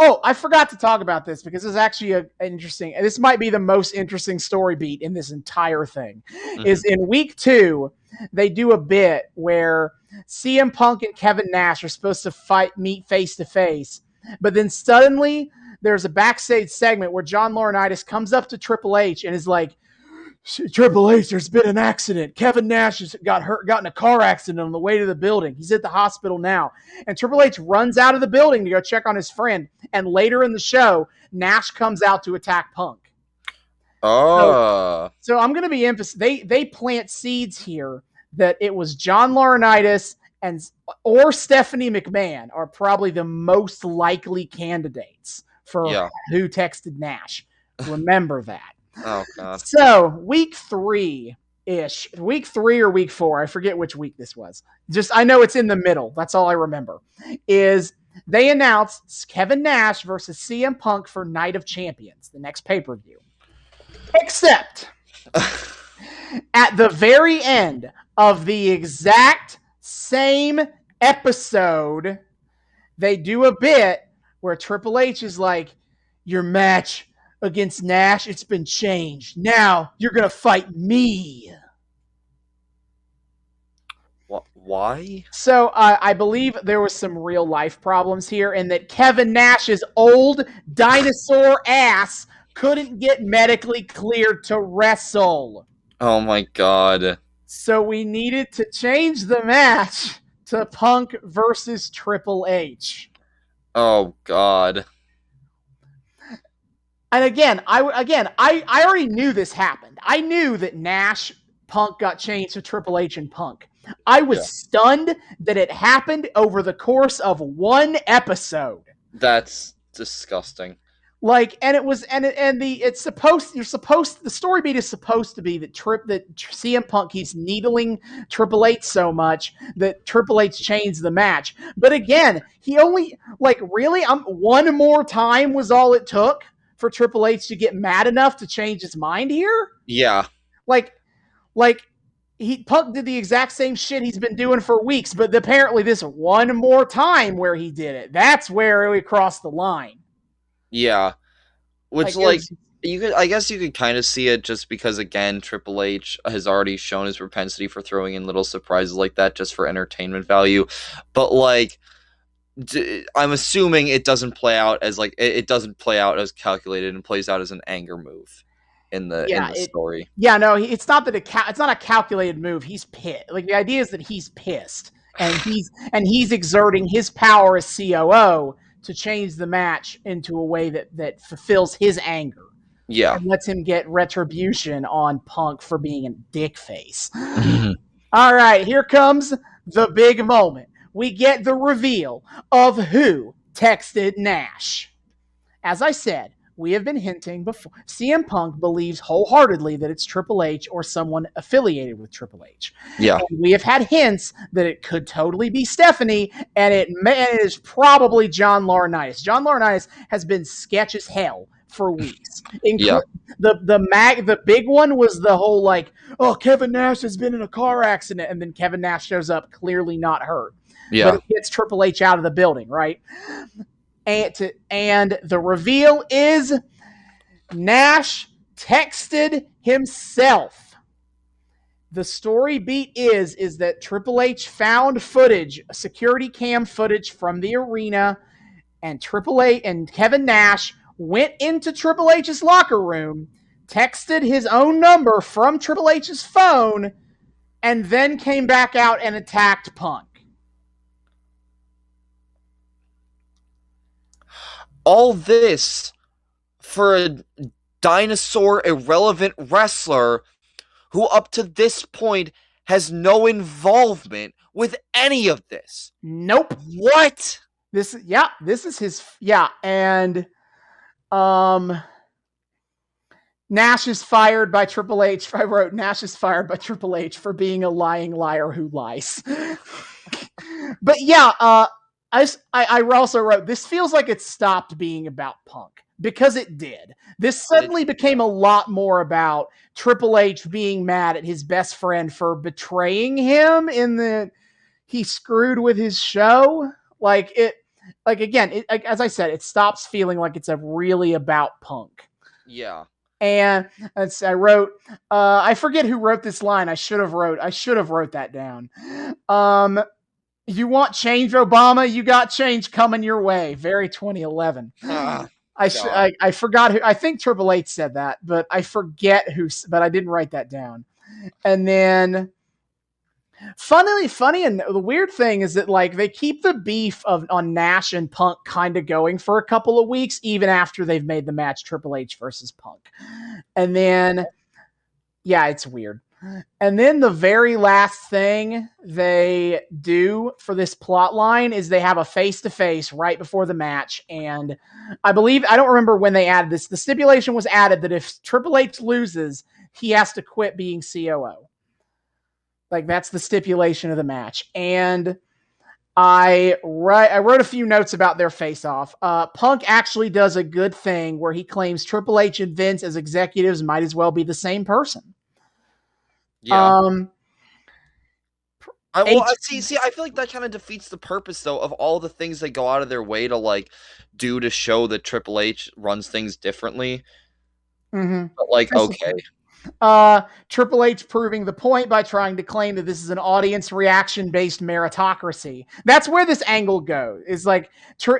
I forgot to talk about this because it's actually this might be the most interesting story beat in this entire thing. Mm-hmm. Is in week 2, they do a bit where CM Punk and Kevin Nash are supposed to meet face to face, but then suddenly there's a backstage segment where John Laurinaitis comes up to Triple H and is like, Triple H, there's been an accident. Kevin Nash has got in a car accident on the way to the building. He's at the hospital now. And Triple H runs out of the building to go check on his friend. And later in the show, Nash comes out to attack Punk. So I'm going to be they plant seeds here that it was John Laurinaitis or Stephanie McMahon are probably the most likely candidates for who texted Nash. Remember that. Oh, God. So, week 3-ish. Week 3 or week 4, I forget which week this was. I know it's in the middle. That's all I remember. Is they announced Kevin Nash versus CM Punk for Night of Champions, the next pay-per-view. Except at the very end of the exact same episode, they do a bit where Triple H is like, your match against Nash, it's been changed. Now you're going to fight me. Why? So I believe there was some real life problems here, and that Kevin Nash's old dinosaur ass couldn't get medically cleared to wrestle. Oh my god. So we needed to change the match to Punk versus Triple H. Oh god. And again, I already knew this happened. I knew that Nash Punk got changed to Triple H and Punk. I was stunned that it happened over the course of one episode. That's disgusting. Like, and it was, the story beat is supposed to be that CM Punk keeps needling Triple H so much that Triple H changed the match. But again, he only, really, one more time was all it took for Triple H to get mad enough to change his mind here. Yeah. Punk did the exact same shit he's been doing for weeks, but apparently this one more time where he did it, that's where we crossed the line. Yeah. Which, I guess you could kind of see it just because, again, Triple H has already shown his propensity for throwing in little surprises like that just for entertainment value. But, I'm assuming it doesn't play out as, it doesn't play out as calculated and plays out as an anger move in the story. Yeah, no, it's not that it's not a calculated move. He's pissed. The idea is that he's pissed, and he's exerting his power as COO to change the match into a way that fulfills his anger. Yeah. And lets him get retribution on Punk for being a dick face. All right, here comes the big moment. We get the reveal of who texted Nash. As I said, we have been hinting before. CM Punk believes wholeheartedly that it's Triple H or someone affiliated with Triple H. Yeah. And we have had hints that it could totally be Stephanie, and it is probably John Laurinaitis. John Laurinaitis has been sketch as hell for weeks. The big one was the whole Kevin Nash has been in a car accident, and then Kevin Nash shows up clearly not hurt. Yeah. But it gets Triple H out of the building, right? And the reveal is Nash texted himself. The story beat is that Triple H found footage, security cam footage from the arena, and Triple H and Kevin Nash went into Triple H's locker room, texted his own number from Triple H's phone, and then came back out and attacked Punk. All this for a dinosaur irrelevant wrestler who up to this point has no involvement with any of this. Nope. What? This is his, and Nash is fired by Triple H. I wrote Nash is fired by Triple H for being a lying liar who lies. But I also wrote, this feels like it stopped being about Punk, because it did. This suddenly became a lot more about Triple H being mad at his best friend for betraying him in that he screwed with his show. As I said, it stops feeling like it's really about Punk. Yeah. And I wrote, I forget who wrote this line. I should have wrote that down. You want change, Obama? You got change coming your way. Very 2011. I forgot who. I think Triple H said that, but I forget who. But I didn't write that down. And then, funny, and the weird thing is that they keep the beef on Nash and Punk kind of going for a couple of weeks, even after they've made the match Triple H versus Punk. And then, it's weird. And then the very last thing they do for this plot line is they have a face-to-face right before the match. And I don't remember when they added this. The stipulation was added that if Triple H loses, he has to quit being COO. That's the stipulation of the match. And I wrote a few notes about their face-off. Punk actually does a good thing where he claims Triple H and Vince as executives might as well be the same person. Yeah. Um, I H- see. I feel like that kind of defeats the purpose, though, of all the things they go out of their way to like do to show that Triple H runs things differently. mm-hmm. But like, okay, Triple H proving the point by trying to claim that this is an audience reaction based meritocracy. That's where this angle goes. Is like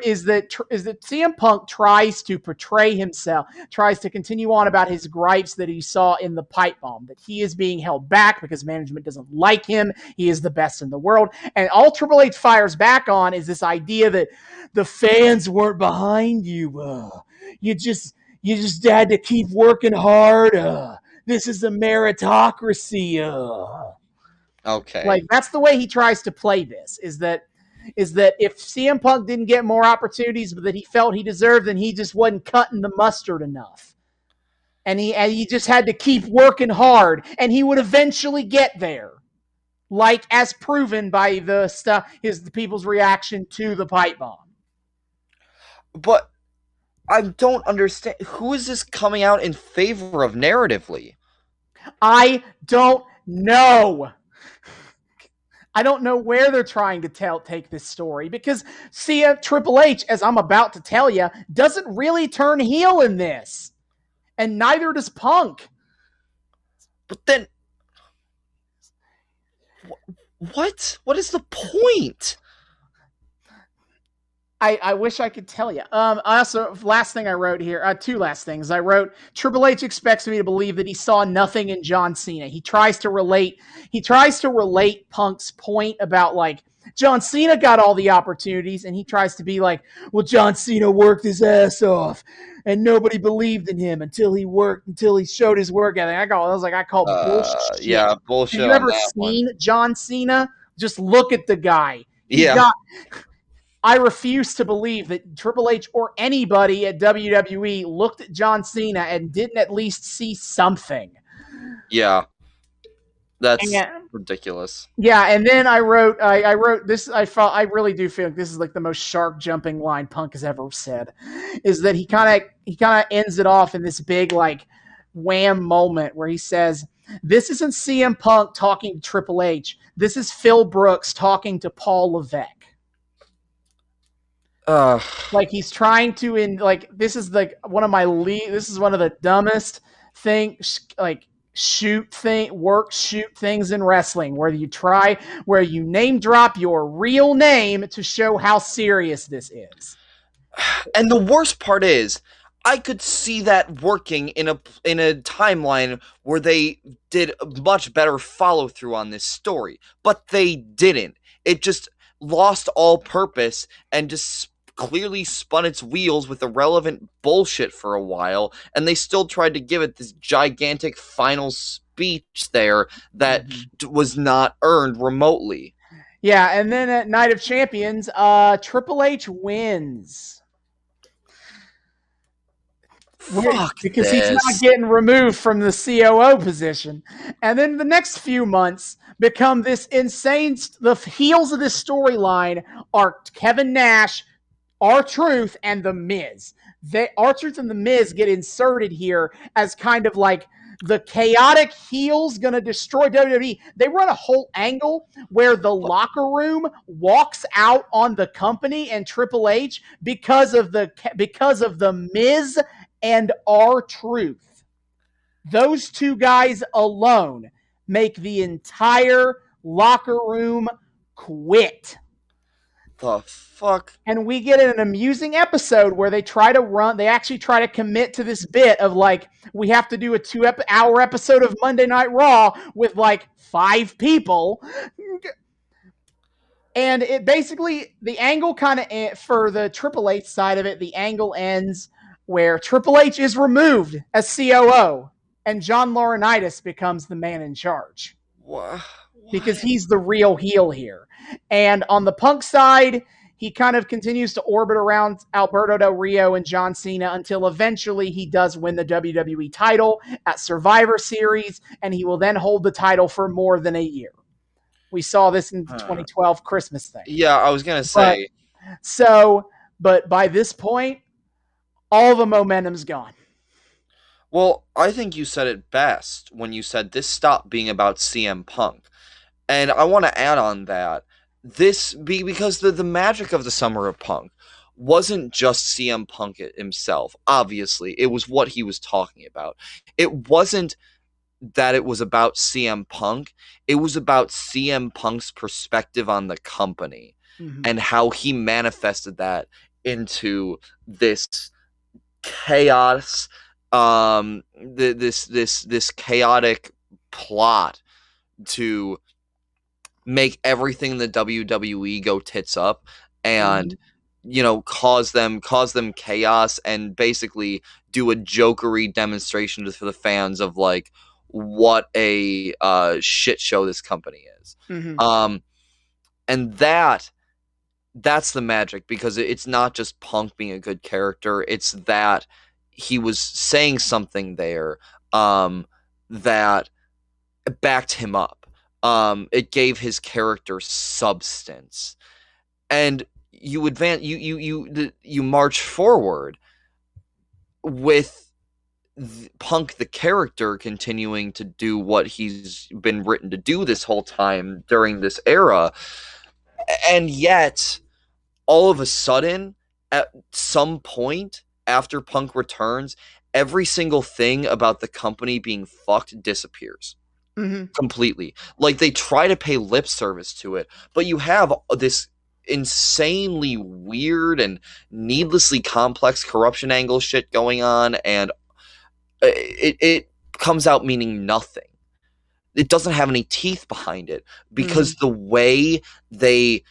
is that CM Punk tries to portray himself, tries to continue on about his gripes that he saw in the pipe bomb, that he is being held back because management doesn't like him. He is the best in the world, and all Triple H fires back on is this idea that the fans weren't behind you. You just had to keep working hard. This is a meritocracy. okay. Like that's the way he tries to play this. Is that if CM Punk didn't get more opportunities, but that he felt he deserved, then he just wasn't cutting the mustard enough, and he just had to keep working hard, and he would eventually get there, like as proven by the people's reaction to the pipe bomb. But I don't understand. Who is this coming out in favor of narratively? I don't know. I don't know where they're trying to take this story because Triple H, as I'm about to tell you, doesn't really turn heel in this, and neither does Punk. But then, what? What is the point? I wish I could tell you. Also, last thing I wrote here, two last things. I wrote, Triple H expects me to believe that he saw nothing in John Cena. He tries to relate Punk's point about like, John Cena got all the opportunities, and he tries to be like, well, John Cena worked his ass off, and nobody believed in him until he showed his work ethic. I call bullshit. Yeah, bullshit. Have you ever seen John Cena? Just look at the guy. I refuse to believe that Triple H or anybody at WWE looked at John Cena and didn't at least see something. Yeah. That's ridiculous. Yeah, and then I wrote this. I really do feel like this is like the most shark jumping line Punk has ever said. Is that he kind of ends it off in this big like wham moment where he says, "This isn't CM Punk talking to Triple H. This is Phil Brooks talking to Paul Levesque." Like he's trying to this is like one of the dumbest things like shoot things in wrestling where you name drop your real name to show how serious this is. And the worst part is I could see that working in a timeline where they did much better follow through on this story, but they didn't. It just lost all purpose and just clearly spun its wheels with irrelevant bullshit for a while, and they still tried to give it this gigantic final speech there that was not earned remotely. Yeah, and then at Night of Champions, Triple H wins. Because he's not getting removed from the COO position. And then the next few months become this insane. The heels of this storyline are Kevin Nash, R-Truth, and The Miz. R-Truth and The Miz get inserted here as kind of like the chaotic heels gonna destroy WWE. They run a whole angle where the locker room walks out on the company and Triple H because of the Miz and R-Truth. Those two guys alone make the entire locker room quit. The fuck? And we get an amusing episode where they actually try to commit to this bit of like, we have to do a 2-hour episode of Monday Night Raw with like 5 people. And it basically, the angle kind of, for the Triple H side of it, the angle ends where Triple H is removed as COO and John Laurinaitis becomes the man in charge. What? Because he's the real heel here. And on the Punk side, he kind of continues to orbit around Alberto Del Rio and John Cena until eventually he does win the WWE title at Survivor Series, and he will then hold the title for more than a year. We saw this in the 2012 Christmas thing. Yeah, I was gonna But say. but by this point, all the momentum's gone. Well, I think you said it best when you said this stopped being about CM Punk. And I want to add on that because the magic of the Summer of Punk wasn't just CM Punk himself. Obviously, it was what he was talking about. It wasn't that it was about CM Punk. It was about CM Punk's perspective on the company and how he manifested that into this chaos, this chaotic plot to make everything in the WWE go tits up and cause them chaos and basically do a jokery demonstration for the fans of like what a shit show this company is. And that's the magic, because it's not just Punk being a good character, it's that he was saying something there that backed him up. It gave his character substance, and you advance. You march forward with Punk the character continuing to do what he's been written to do this whole time during this era, and yet all of a sudden, at some point after Punk returns, every single thing about the company being fucked disappears. Completely. Like, they try to pay lip service to it, but you have this insanely weird and needlessly complex corruption angle shit going on, and it comes out meaning nothing. It doesn't have any teeth behind it, because the way they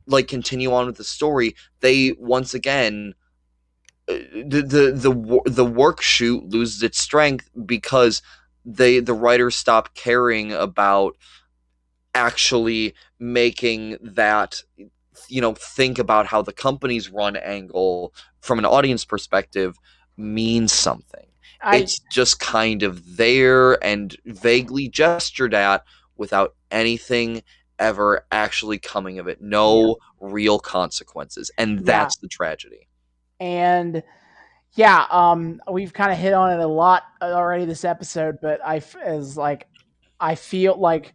like continue on with the story, they once again the work shoot loses its strength because the writers stop caring about actually making that think about how the company's run angle from an audience perspective means something. It's just kind of there and vaguely gestured at without anything ever actually coming of it. No real consequences, and that's the tragedy. And we've kind of hit on it a lot already this episode, but I feel like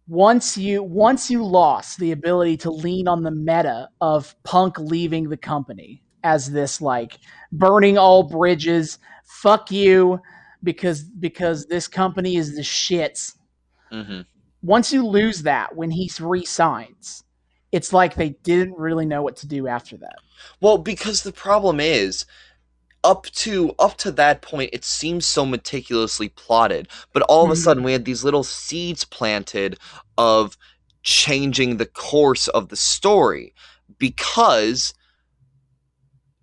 once you lost the ability to lean on the meta of Punk leaving the company as this like burning all bridges, fuck you, because this company is the shits. Once you lose that, when he re-signs, it's like they didn't really know what to do after that. Well, because the problem is, up to that point, it seems so meticulously plotted, but all of a sudden we had these little seeds planted of changing the course of the story, because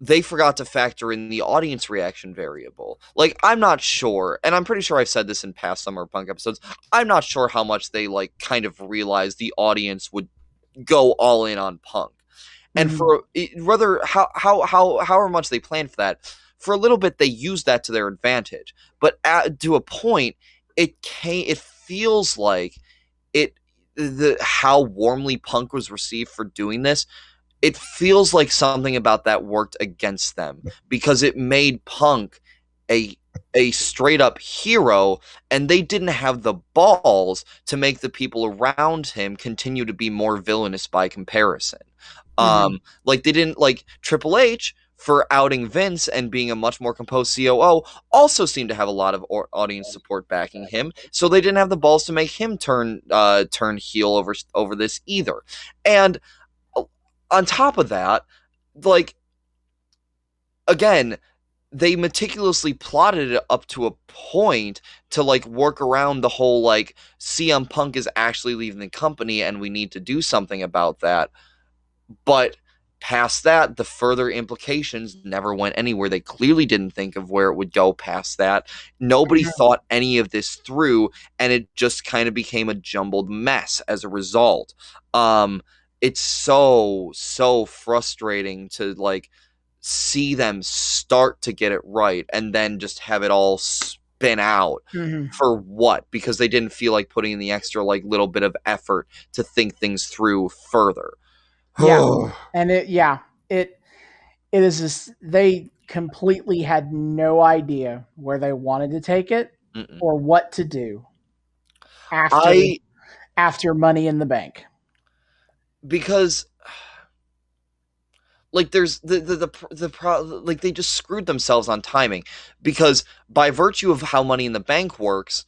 they forgot to factor in the audience reaction variable. Like, I'm not sure, and I'm pretty sure I've said this in past Summer Punk episodes, I'm not sure how much they like kind of realized the audience would go all in on Punk. And for rather however much they planned for that, for a little bit they used that to their advantage. But to a point, it feels like how warmly Punk was received for doing this. It feels like something about that worked against them, because it made Punk a straight up hero, and they didn't have the balls to make the people around him continue to be more villainous by comparison. Like, they didn't, like, Triple H, for outing Vince and being a much more composed COO, also seemed to have a lot of audience support backing him, so they didn't have the balls to make him turn heel over this either. And on top of that, like, again, they meticulously plotted it up to a point to like work around the whole like CM Punk is actually leaving the company and we need to do something about that. But past that, the further implications never went anywhere. They clearly didn't think of where it would go past that. Nobody thought any of this through, and it just kind of became a jumbled mess as a result. It's so frustrating to like see them start to get it right and then just have it all been out. Mm-hmm. For what? Because they didn't feel like putting in the extra like little bit of effort to think things through further. Yeah. And it is just, they completely had no idea where they wanted to take it or what to do after Money in the Bank. Because like there's like they just screwed themselves on timing, because by virtue of how Money in the Bank works,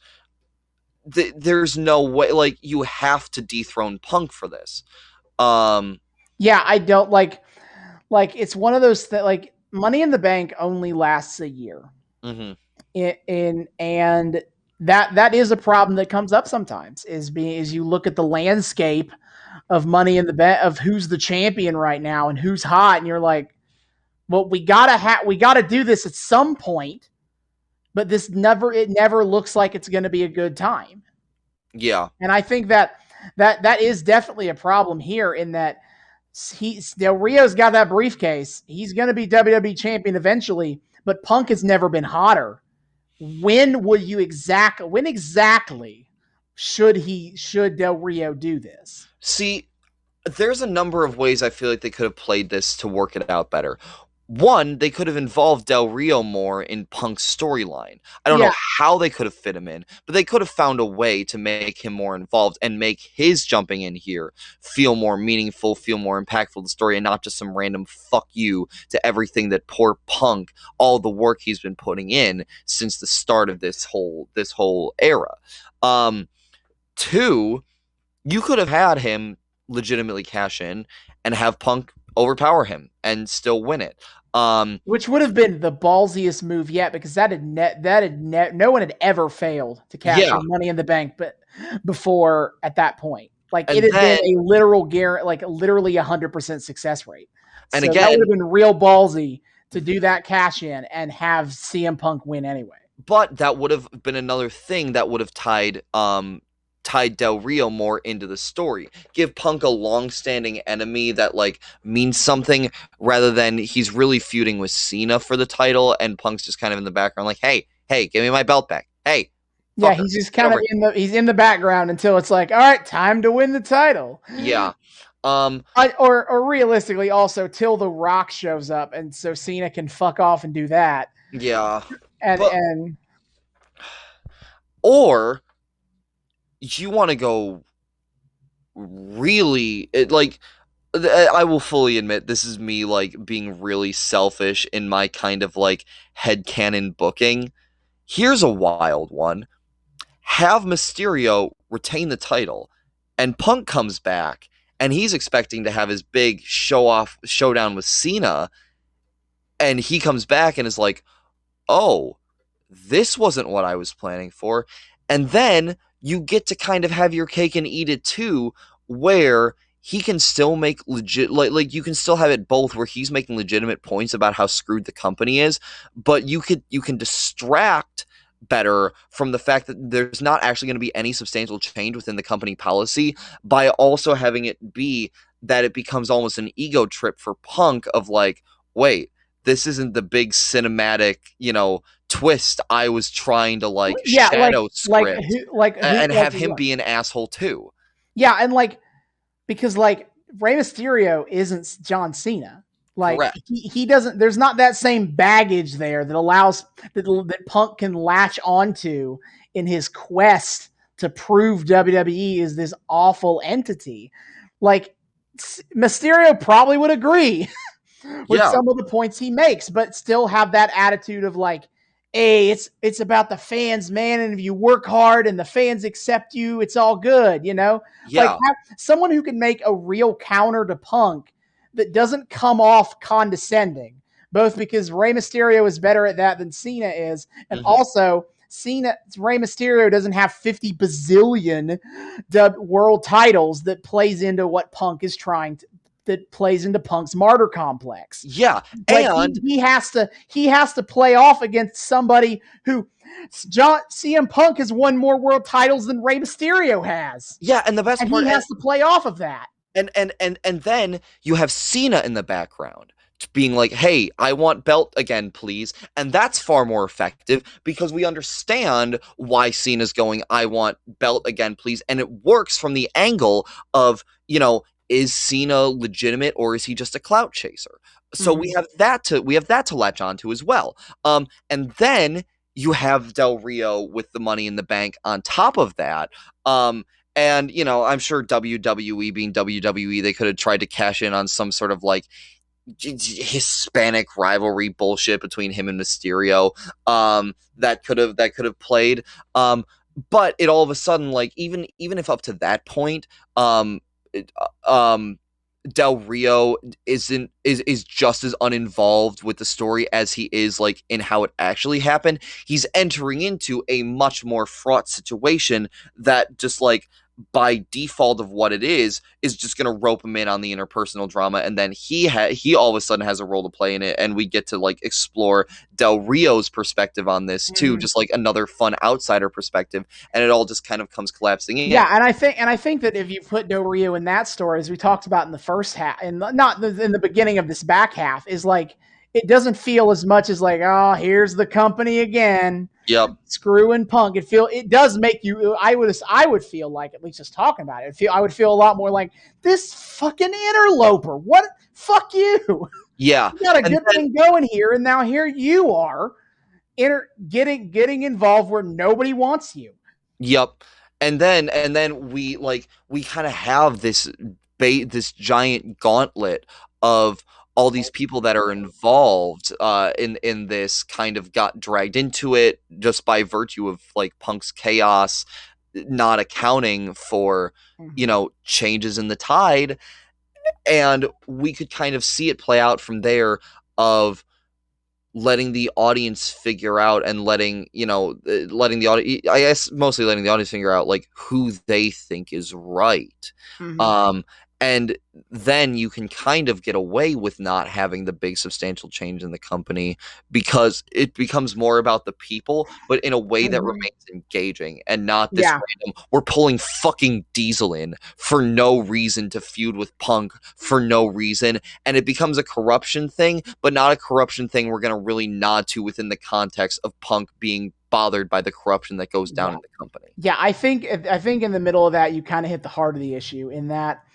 there's no way, like, you have to dethrone Punk for this. Yeah, I don't like it's one of those that, like, Money in the Bank only lasts a year. Mm-hmm. And that is a problem that comes up sometimes, is you look at the landscape of Money in the Bank, of who's the champion right now and who's hot, and you're like, well, we gotta do this at some point, but it never looks like it's going to be a good time. Yeah. And I think that is definitely a problem here, in that Del Rio's got that briefcase. He's going to be WWE champion eventually, but Punk has never been hotter. When exactly should Del Rio do this? See, there's a number of ways I feel like they could have played this to work it out better. One, they could have involved Del Rio more in Punk's storyline. I don't know how they could have fit him in, but they could have found a way to make him more involved and make his jumping in here feel more meaningful, feel more impactful to the story, and not just some random fuck you to everything that poor Punk, all the work he's been putting in since the start of this whole era. Two, you could have had him legitimately cash in and have Punk overpower him and still win it. Which would have been the ballsiest move yet, because no one had ever failed to cash in Money in the Bank, but before, at that point, like, it had been a literal literally 100% success rate. And so again, that would have been real ballsy to do that cash in and have CM Punk win anyway. But that would have been another thing that would have tied Del Rio more into the story. Give Punk a long-standing enemy that, like, means something, rather than he's really feuding with Cena for the title and Punk's just kind of in the background like, hey, give me my belt back. Hey. Yeah, he's just kind of in the background until it's like, all right, time to win the title. Yeah. Or realistically also till The Rock shows up, and so Cena can fuck off and do that. Yeah. Or you want to go really, I will fully admit this is me, like, being really selfish in my kind of, like, headcanon booking. Here's a wild one. Have Mysterio retain the title, and Punk comes back, and he's expecting to have his big showdown with Cena, and he comes back and is like, oh, this wasn't what I was planning for. And then you get to kind of have your cake and eat it too, where he can still make legit, like you can still have it both, where he's making legitimate points about how screwed the company is, but you can distract better from the fact that there's not actually going to be any substantial change within the company policy, by also having it be that it becomes almost an ego trip for Punk of like, wait, this isn't the big cinematic, twist I was trying to shadow script, and have him be an asshole too. Yeah, and because Rey Mysterio isn't John Cena. He doesn't. There's not that same baggage there that allows that Punk can latch onto in his quest to prove WWE is this awful entity. Mysterio probably would agree with some of the points he makes, but still have that attitude of hey, it's about the fans, man, and if you work hard and the fans accept you, it's all good, Yeah. Have someone who can make a real counter to Punk that doesn't come off condescending, both because Rey Mysterio is better at that than Cena is, and also Rey Mysterio doesn't have 50 bazillion world titles that plays into what Punk is that plays into Punk's martyr complex. Yeah. And he has to play off against somebody who CM Punk has won more world titles than Rey Mysterio has. Yeah, and the best part, he has to play off of that. And then you have Cena in the background. being like, hey, I want belt again, please. And that's far more effective because we understand why Cena's going, I want belt again, please. And it works from the angle of, is Cena legitimate or is he just a clout chaser? So we have that to latch onto as well. And then you have Del Rio with the Money in the Bank on top of that. And I'm sure WWE being WWE, they could have tried to cash in on some sort of like Hispanic rivalry bullshit between him and Mysterio. That could have played. But it all of a sudden, like even if up to that point, Del Rio is just as uninvolved with the story as he is like in how it actually happened. He's entering into a much more fraught situation that just like by default of what it is just going to rope him in on the interpersonal drama, and then he all of a sudden has a role to play in it, and we get to like explore Del Rio's perspective on this too, just like another fun outsider perspective, and it all just kind of comes collapsing in. Yeah, and I think that if you put Del Rio in that story, as we talked about in the first half, and not in the beginning of this back half, is like it doesn't feel as much as like, oh, here's the company again. Yep. Screwing Punk. It does make you. I would feel like, at least just talking about it. I would feel a lot more like this fucking interloper. What? Fuck you. Yeah. You got a good thing going here, and now here you are, getting involved where nobody wants you. Yep. And then we kind of have this giant gauntlet of all these people that are involved in this kind of got dragged into it just by virtue of like Punk's chaos, not accounting for, changes in the tide. And we could kind of see it play out from there of letting the audience figure out and letting the audience, I guess mostly letting the audience figure out like who they think is right. And then you can kind of get away with not having the big substantial change in the company because it becomes more about the people, but in a way that remains engaging and not this random, we're pulling fucking Diesel in for no reason to feud with Punk for no reason. And it becomes a corruption thing, but not a corruption thing we're going to really nod to within the context of Punk being bothered by the corruption that goes down in the company. Yeah, I think in the middle of that, you kind of hit the heart of the issue in that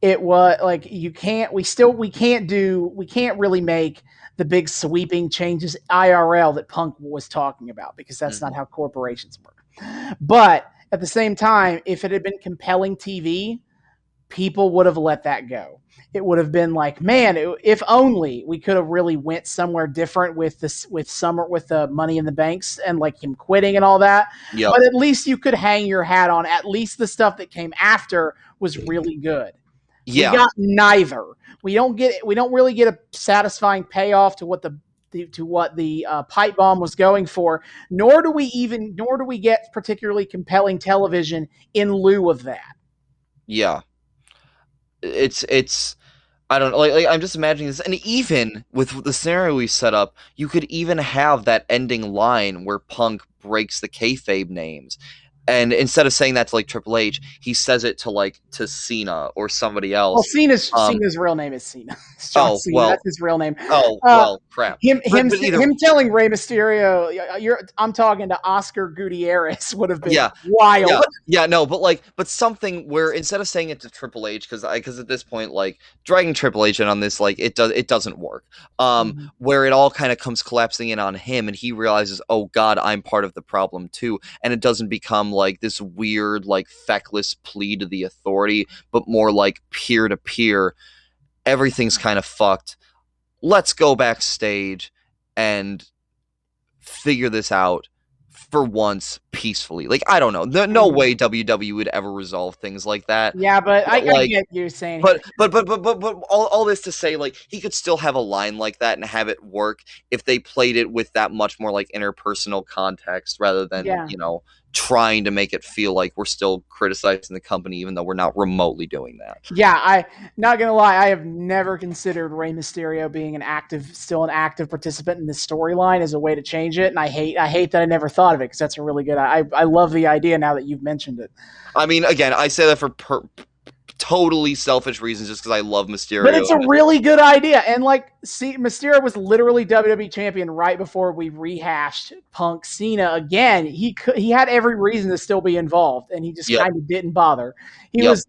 it was like we can't really make the big sweeping changes IRL that Punk was talking about because that's not how corporations work. But at the same time, if it had been compelling TV, people would have let that go. It would have been like, man, if only we could have really went somewhere different with the Money in the Banks and like him quitting and all that. Yep. But at least you could hang your hat on. At least the stuff that came after was really good. Yeah. We got neither. We don't really get a satisfying payoff to what the pipe bomb was going for, nor do we get particularly compelling television in lieu of that. Yeah. It's I don't know, like I'm just imagining this, and even with the scenario we set up, you could even have that ending line where Punk breaks the kayfabe names. And instead of saying that to like Triple H, he says it to Cena or somebody else. Well, Cena's real name is Cena. John Cena, well, that's his real name. Oh well, crap. Him telling Rey Mysterio, I'm talking to Oscar Gutierrez would have been wild. Yeah, no, but something where instead of saying it to Triple H, because at this point, like dragging Triple H in on this, like it doesn't work. Where it all kind of comes collapsing in on him, and he realizes, oh God, I'm part of the problem too, and it doesn't become like this weird, like feckless plea to the authority, but more like peer to peer. Everything's kind of fucked. Let's go backstage and figure this out for once peacefully. Like, I don't know. No way WWE would ever resolve things like that. Yeah, but I get you saying. But all this to say, like, he could still have a line like that and have it work if they played it with that much more like interpersonal context rather than trying to make it feel like we're still criticizing the company even though we're not remotely doing that. Yeah, I not gonna lie, I have never considered Rey Mysterio being still an active participant in this storyline as a way to change it, and I hate that I never thought of it because that's a really good. I love the idea now that you've mentioned it. I mean, again, I say that for totally selfish reasons, just because I love Mysterio. But it's a really good idea. And like, see, Mysterio was literally WWE champion right before we rehashed Punk Cena again. He had every reason to still be involved, and he just kind of didn't bother. He was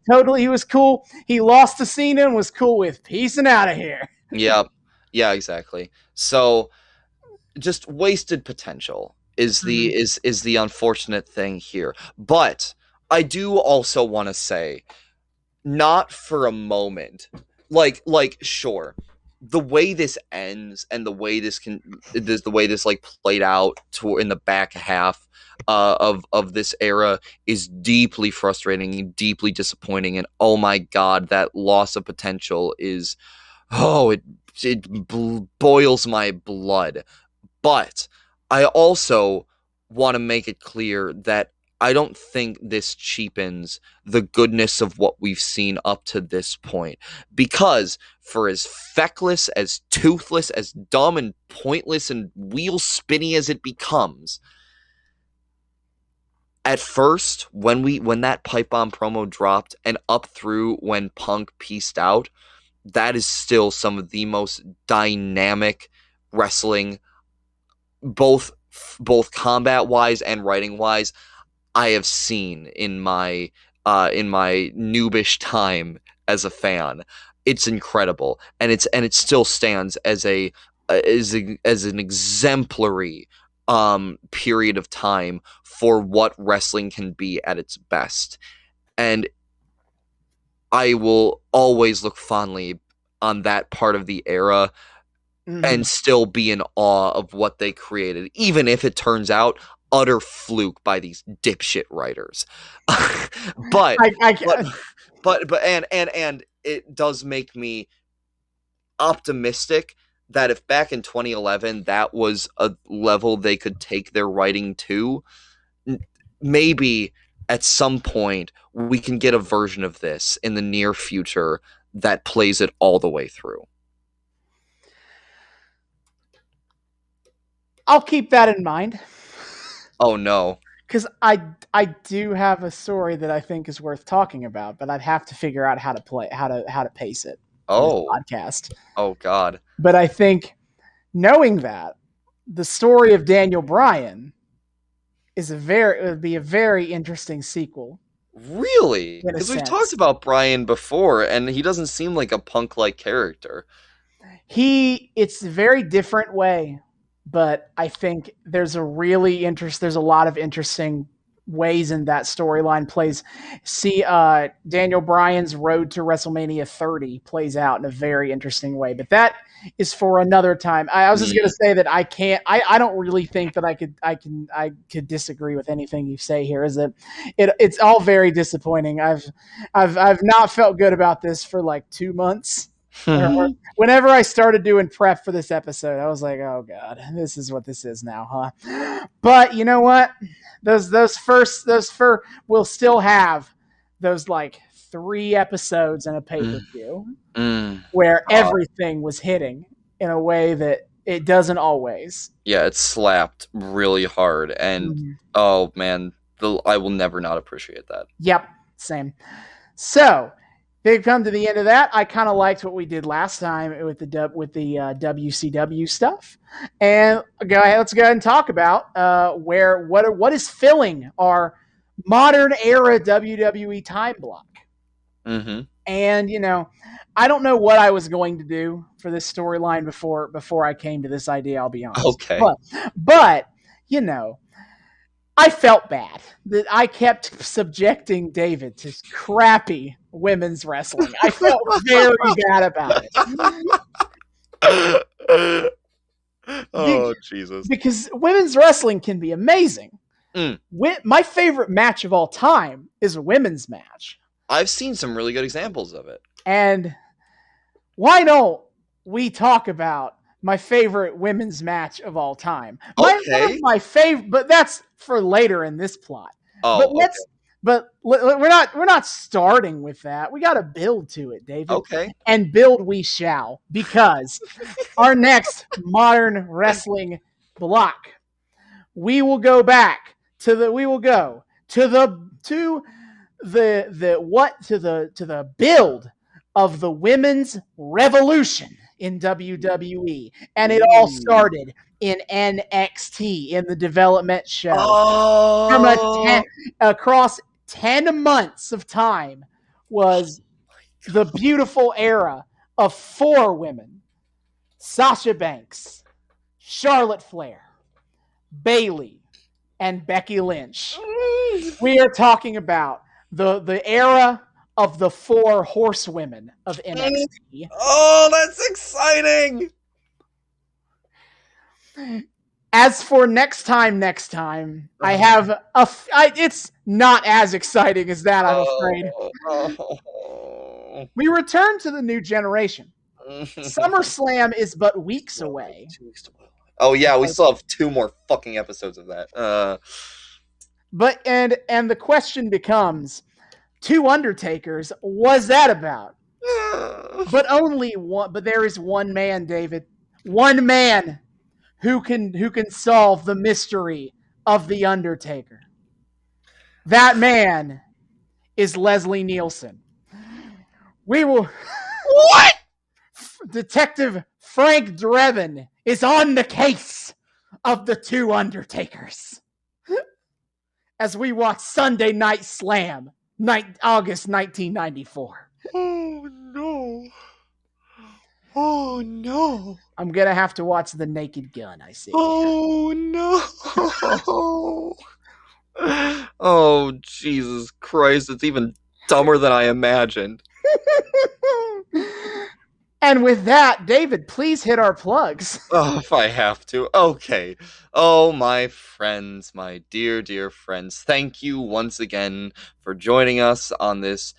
cool. He lost to Cena and was cool with peacing out of here. Yeah, exactly. So just wasted potential is the unfortunate thing here. But I do also want to say, not for a moment, like sure, the way this ends and the way this like played out in the back half of this era is deeply frustrating, deeply disappointing, and oh my god, that loss of potential is it boils my blood. But I also want to make it clear that I don't think this cheapens the goodness of what we've seen up to this point. Because for as feckless, as toothless, as dumb and pointless and wheel spinny as it becomes, at first, when that pipe bomb promo dropped and up through when Punk pieced out, that is still some of the most dynamic wrestling, both combat-wise and writing-wise, I have seen in my noobish time as a fan. It's incredible, and it still stands as an exemplary period of time for what wrestling can be at its best. And I will always look fondly on that part of the era and still be in awe of what they created, even if it turns out utter fluke by these dipshit writers. but it does make me optimistic that if back in 2011 that was a level they could take their writing to, maybe at some point we can get a version of this in the near future that plays it all the way through. I'll keep that in mind. Oh no. Because I do have a story that I think is worth talking about, but I'd have to figure out how to pace it. Oh, podcast. Oh God. But I think knowing that the story of Daniel Bryan would be a very interesting sequel. Really? Because we've talked about Bryan before, and he doesn't seem like a Punk-like character. It's a very different way, but I think there's a lot of interesting ways in that storyline plays. Daniel Bryan's road to WrestleMania 30 plays out in a very interesting way, but that is for another time. I was just going to say that I don't really think that I could disagree with anything you say here. Is that it's all very disappointing. I've not felt good about this for like 2 months. Whenever I started doing prep for this episode, I was like, oh God, this is what this is now, huh? But you know what? We'll still have those like 3 episodes in a pay-per-view where everything was hitting in a way that it doesn't always. Yeah, it slapped really hard, and oh man, I will never not appreciate that. Yep, same. So they've come to the end of that. I kind of liked what we did last time with the WCW stuff, and let's go ahead and talk about what is filling our modern era WWE time block. And I don't know what I was going to do for this storyline before I came to this idea. I'll be honest. Okay, but I felt bad that I kept subjecting David to crappy women's wrestling. I felt very bad about it. Oh, Jesus. Because women's wrestling can be amazing. My favorite match of all time is a women's match. I've seen some really good examples of it. And why don't we talk about my favorite women's match of all time? Okay. My favorite, but that's for later in this plot. Oh, but we're not starting with that. We got to build to it, David. Okay. And build we shall, because our next modern wrestling block, we will go to the build of the women's revolution in WWE, and it all started in NXT in the development show. From Oh, across 10 months of time was the beautiful era of 4 women: Sasha Banks, Charlotte Flair, Bayley, and Becky Lynch. We are talking about the era of the 4 horsewomen of NXT. oh, that's exciting. As for next time, I have it's not as exciting as that, I'm afraid. We return to the new generation. SummerSlam is but weeks away. Oh yeah, we still have 2 more fucking episodes of that. But and the question becomes, 2 Undertakers, what's that about? But only one. But there is one man, David. One man who can solve the mystery of the Undertaker. That man is Leslie Nielsen. We will. What? Detective Frank Drebin is on the case of the 2 Undertakers. As we watch Sunday Night Slam, August 1994. Oh no. Oh no. I'm going to have to watch The Naked Gun, I see. Oh no. Oh, Jesus Christ. It's even dumber than I imagined. And with that, David, please hit our plugs. Oh, if I have to. Okay. Oh, my friends, my dear, dear friends, thank you once again for joining us on this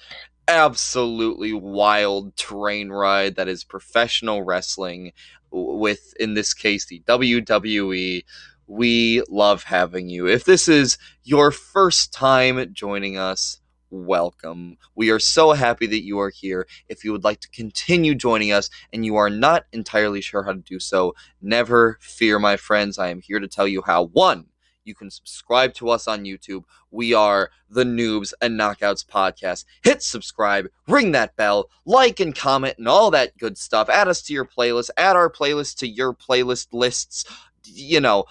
absolutely wild train ride that is professional wrestling with, in this case, the WWE. We love having you. If this is your first time joining us, welcome. We are so happy that you are here. If you would like to continue joining us and you are not entirely sure how to do so, never fear, my friends. I am here to tell you how. 1, you can subscribe to us on YouTube. We are the Noobs and Knockouts podcast. Hit subscribe, ring that bell, like and comment and all that good stuff. Add us to your playlist. Add our playlist to your playlist lists. You know,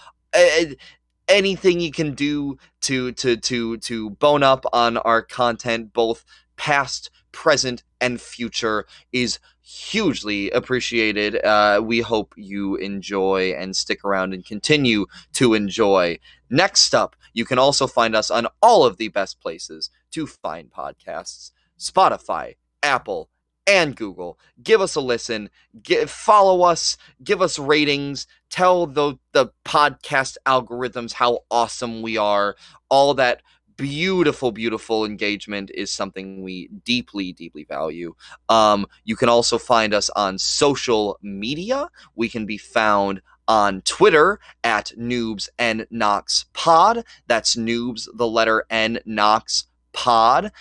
anything you can do to bone up on our content, both past, present, and future, is hugely appreciated. We hope you enjoy and stick around and continue to enjoy. Next up, you can also find us on all of the best places to find podcasts: Spotify, Apple, and Google. Give us a listen, follow us, give us ratings, tell the podcast algorithms how awesome we are. All that beautiful, beautiful engagement is something we deeply, deeply value. You can also find us on social media. We can be found on Twitter at Noobs and Knox Pod. That's Noobs, the letter N, Knox Pod.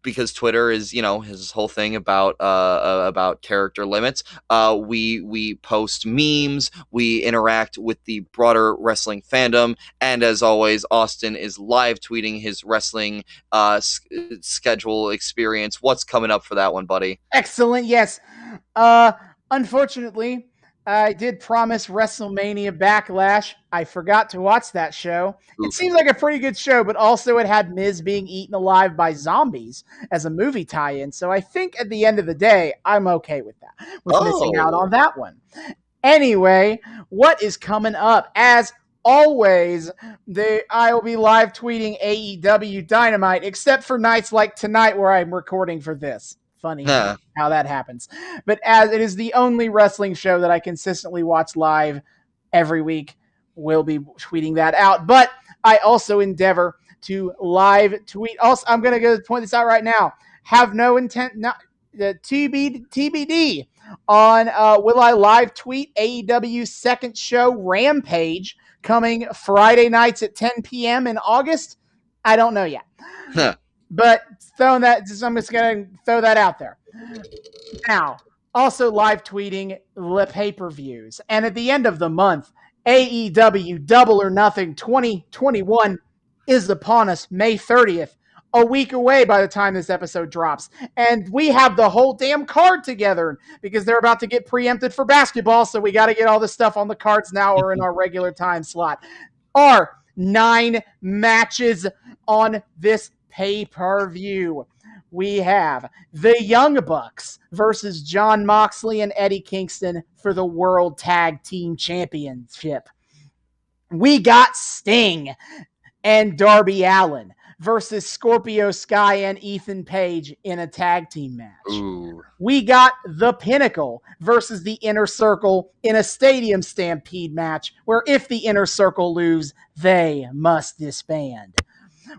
Because Twitter is, his whole thing about character limits. We post memes, we interact with the broader wrestling fandom, and as always, Austin is live tweeting his wrestling schedule experience. What's coming up for that one, buddy? Excellent, yes. Unfortunately, I did promise WrestleMania Backlash. I forgot to watch that show. Oof. It seems like a pretty good show, but also it had Miz being eaten alive by zombies as a movie tie-in. So I think at the end of the day, I'm okay with that, missing out on that one. Anyway, what is coming up? As always, I will be live tweeting AEW Dynamite, except for nights like tonight where I'm recording for this. Funny how that happens. But as it is the only wrestling show that I consistently watch live every week, we'll be tweeting that out. But I also endeavor to live tweet. Also, I'm going to go point this out right now. Have no intent, not TBD on will I live tweet AEW's second show, Rampage, coming Friday nights at 10 p.m. in August? I don't know yet. But I'm just going to throw that out there. Now, also live tweeting the pay-per-views. And at the end of the month, AEW Double or Nothing 2021 is upon us, May 30th. a week away by the time this episode drops. And we have the whole damn card together because they're about to get preempted for basketball. So we got to get all this stuff on the cards now or in our regular time slot. Are 9 matches on this pay-per-view. We have the Young Bucks versus Jon Moxley and Eddie Kingston for the World Tag Team Championship. We got Sting and Darby Allin versus Scorpio Sky and Ethan Page in a tag team match. Ooh. We got The Pinnacle versus the Inner Circle in a Stadium Stampede match where if the Inner Circle lose, they must disband.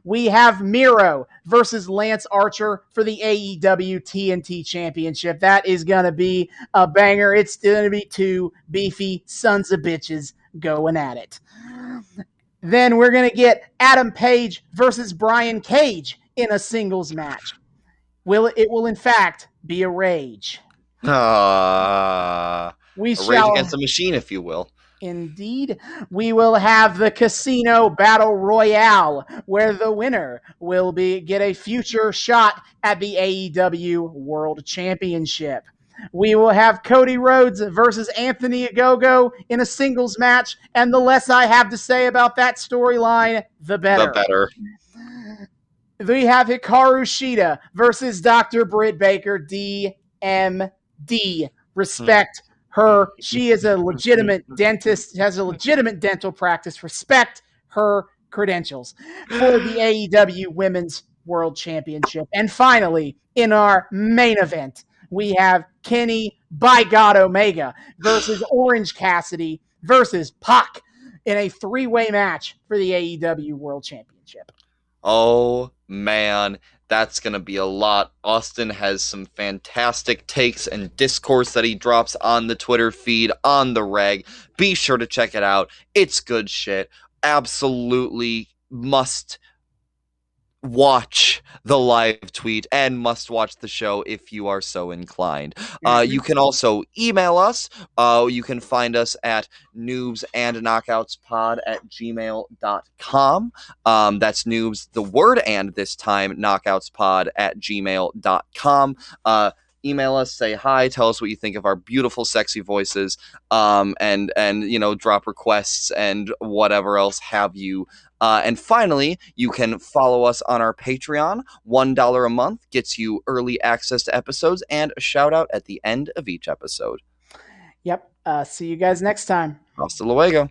We have Miro versus Lance Archer for the AEW TNT Championship. That is going to be a banger. It's going to be 2 beefy sons of bitches going at it. Then we're going to get Adam Page versus Brian Cage in a singles match. It will in fact be a rage. We shall rage against the machine, if you will. Indeed, we will have the Casino Battle Royale, where the winner will get a future shot at the AEW World Championship. We will have Cody Rhodes versus Anthony Ogogo in a singles match, and the less I have to say about that storyline, the better. The better. We have Hikaru Shida versus Dr. Britt Baker, DMD. Respect her. She is a legitimate dentist, has a legitimate dental practice. Respect her credentials for the AEW Women's World Championship. And finally, in our main event, we have Kenny by God Omega versus Orange Cassidy versus Pac in a 3-way match for the AEW World Championship. Oh, man, that's going to be a lot. Austin has some fantastic takes and discourse that he drops on the Twitter feed, on the reg. Be sure to check it out. It's good shit. Absolutely must watch the live tweet and must watch the show if you are so inclined. You can also email us. You can find us at noobsandknockoutspod@gmail.com. That's noobs, the word and this time, knockoutspod@gmail.com. Email us, say hi, tell us what you think of our beautiful, sexy voices, and you know, drop requests and whatever else have you. And finally, you can follow us on our Patreon. $1 a month gets you early access to episodes and a shout out at the end of each episode. Yep. See you guys next time. Hasta luego.